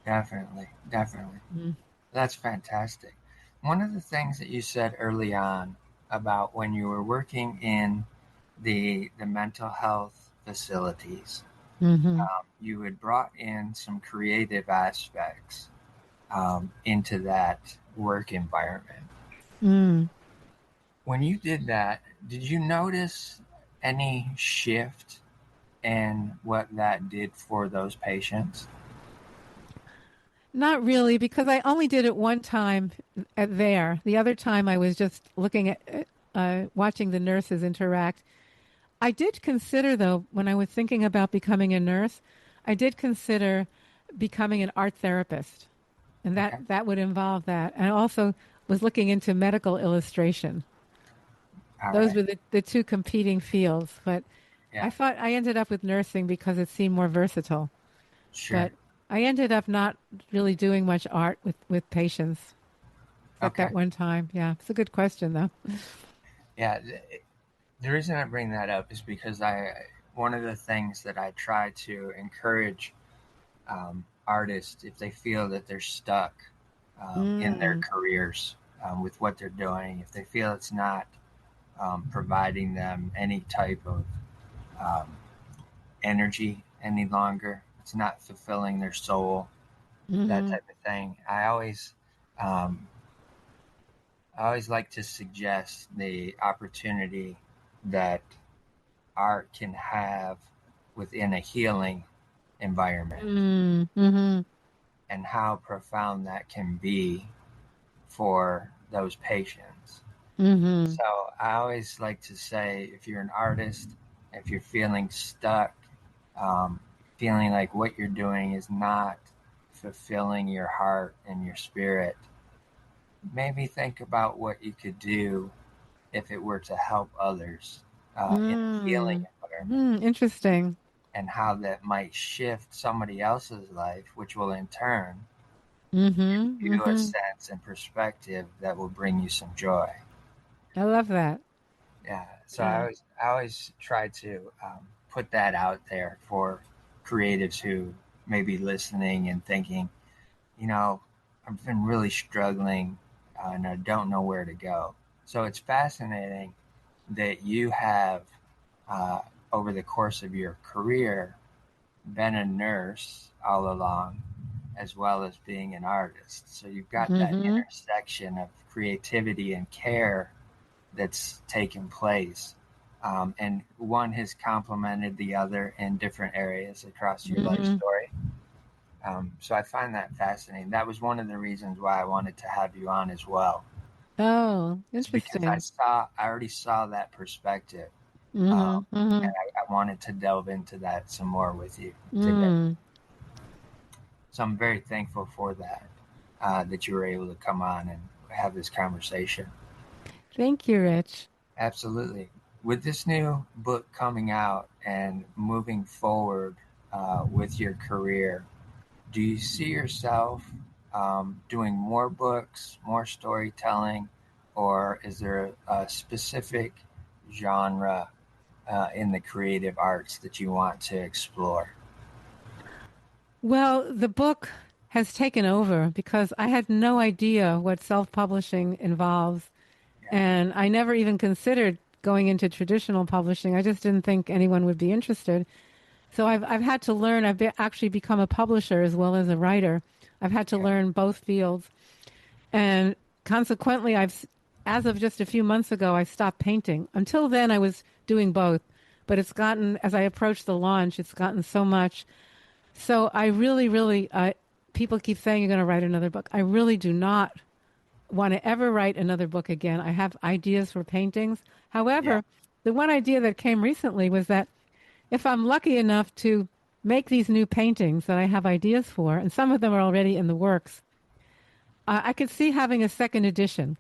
Definitely. Definitely. Mm. That's fantastic. One of the things that you said early on about when you were working in the mental health facilities, Hmm. you had brought in some creative aspects into that work environment. Mm. When you did that, did you notice any shift in what that did for those patients? Not really, because I only did it one time at there. The other time I was just looking at, watching the nurses interact. I did consider, though, when I was thinking about becoming a nurse, I did consider becoming an art therapist, and Okay. that would involve that. And I also was looking into medical illustration. All Those right. were the two competing fields, but I Yeah. thought I ended up with nursing because it seemed more versatile. Sure. But I ended up not really doing much art with patients at that Okay. one time. Yeah, it's a good question though. Yeah. The reason I bring that up is because one of the things that I try to encourage artists, if they feel that they're stuck in their Mm, careers with what they're doing, if they feel it's not providing them any type of um, energy any longer, it's not fulfilling their soul, that mm-hmm, type of thing. Um, I always like to suggest the opportunity that art can have within a healing environment mm-hmm, and how profound that can be for those patients. mm-hmm, So I always like to say if you're an artist, if you're feeling stuck, um, feeling like what you're doing is not fulfilling your heart and your spirit, maybe think about what you could do if it were to help others in a healing mm, environment, mm, interesting. and how that might shift somebody else's life, which will in turn Mm-hmm, give you a mm-hmm. sense and perspective that will bring you some joy. I love that. Yeah. So Yeah. I always try to put that out there for creatives who may be listening and thinking, you know, I've been really struggling and I don't know where to go. So it's fascinating that you have, uh, over the course of your career, been a nurse all along, as well as being an artist. So you've got that Mm-hmm. intersection of creativity and care that's taken place. And one has complemented the other in different areas across your life Mm-hmm. story. So I find that fascinating. That was one of the reasons why I wanted to have you on as well, Oh, is because interesting. I already saw that perspective, Mm-hmm. Mm-hmm. and I wanted to delve into that some more with you today. Mm. So I'm very thankful for that, that you were able to come on and have this conversation. Thank you, Rich. Absolutely. With this new book coming out and moving forward with your career, do you see yourself doing more books, more storytelling, or is there a specific genre in the creative arts that you want to explore? Well, the book has taken over because I had no idea what self-publishing involves, Yeah, and I never even considered going into traditional publishing. I just didn't think anyone would be interested. So I've had to learn. Actually become a publisher as well as a writer. I've had to okay. learn both fields, and consequently, as of just a few months ago, I stopped painting. Until then, I was doing both, but it's gotten as I approach the launch, it's gotten so much. So I really, really, people keep saying you're going to write another book. I really do not want to ever write another book again. I have ideas for paintings. Yeah, However, the one idea that came recently was that if I'm lucky enough to make these new paintings that I have ideas for, and some of them are already in the works, I could see having a second edition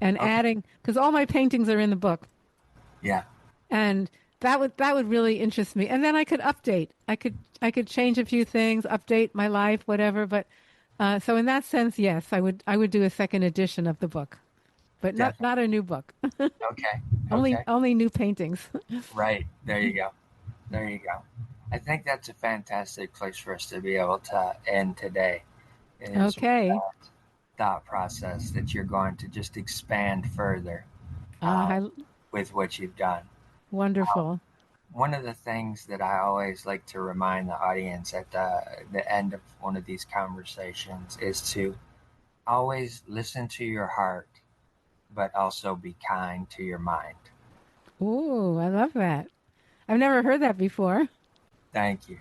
and okay. adding, because all my paintings are in the book, Yeah, and that would really interest me. And then I could update. I could change a few things, update my life, whatever. But so in that sense, yes, I would do a second edition of the book, but not definitely. a new book. Okay, only okay. only new paintings. Right. There you go. There you go. I think that's a fantastic place for us to be able to end today, is with Okay. that thought process that you're going to just expand further uh, I, with what you've done. wonderful. One of the things that I always like to remind the audience at the end of one of these conversations is to always listen to your heart, but also be kind to your mind. Ooh, I love that. I've never heard that before. Thank you.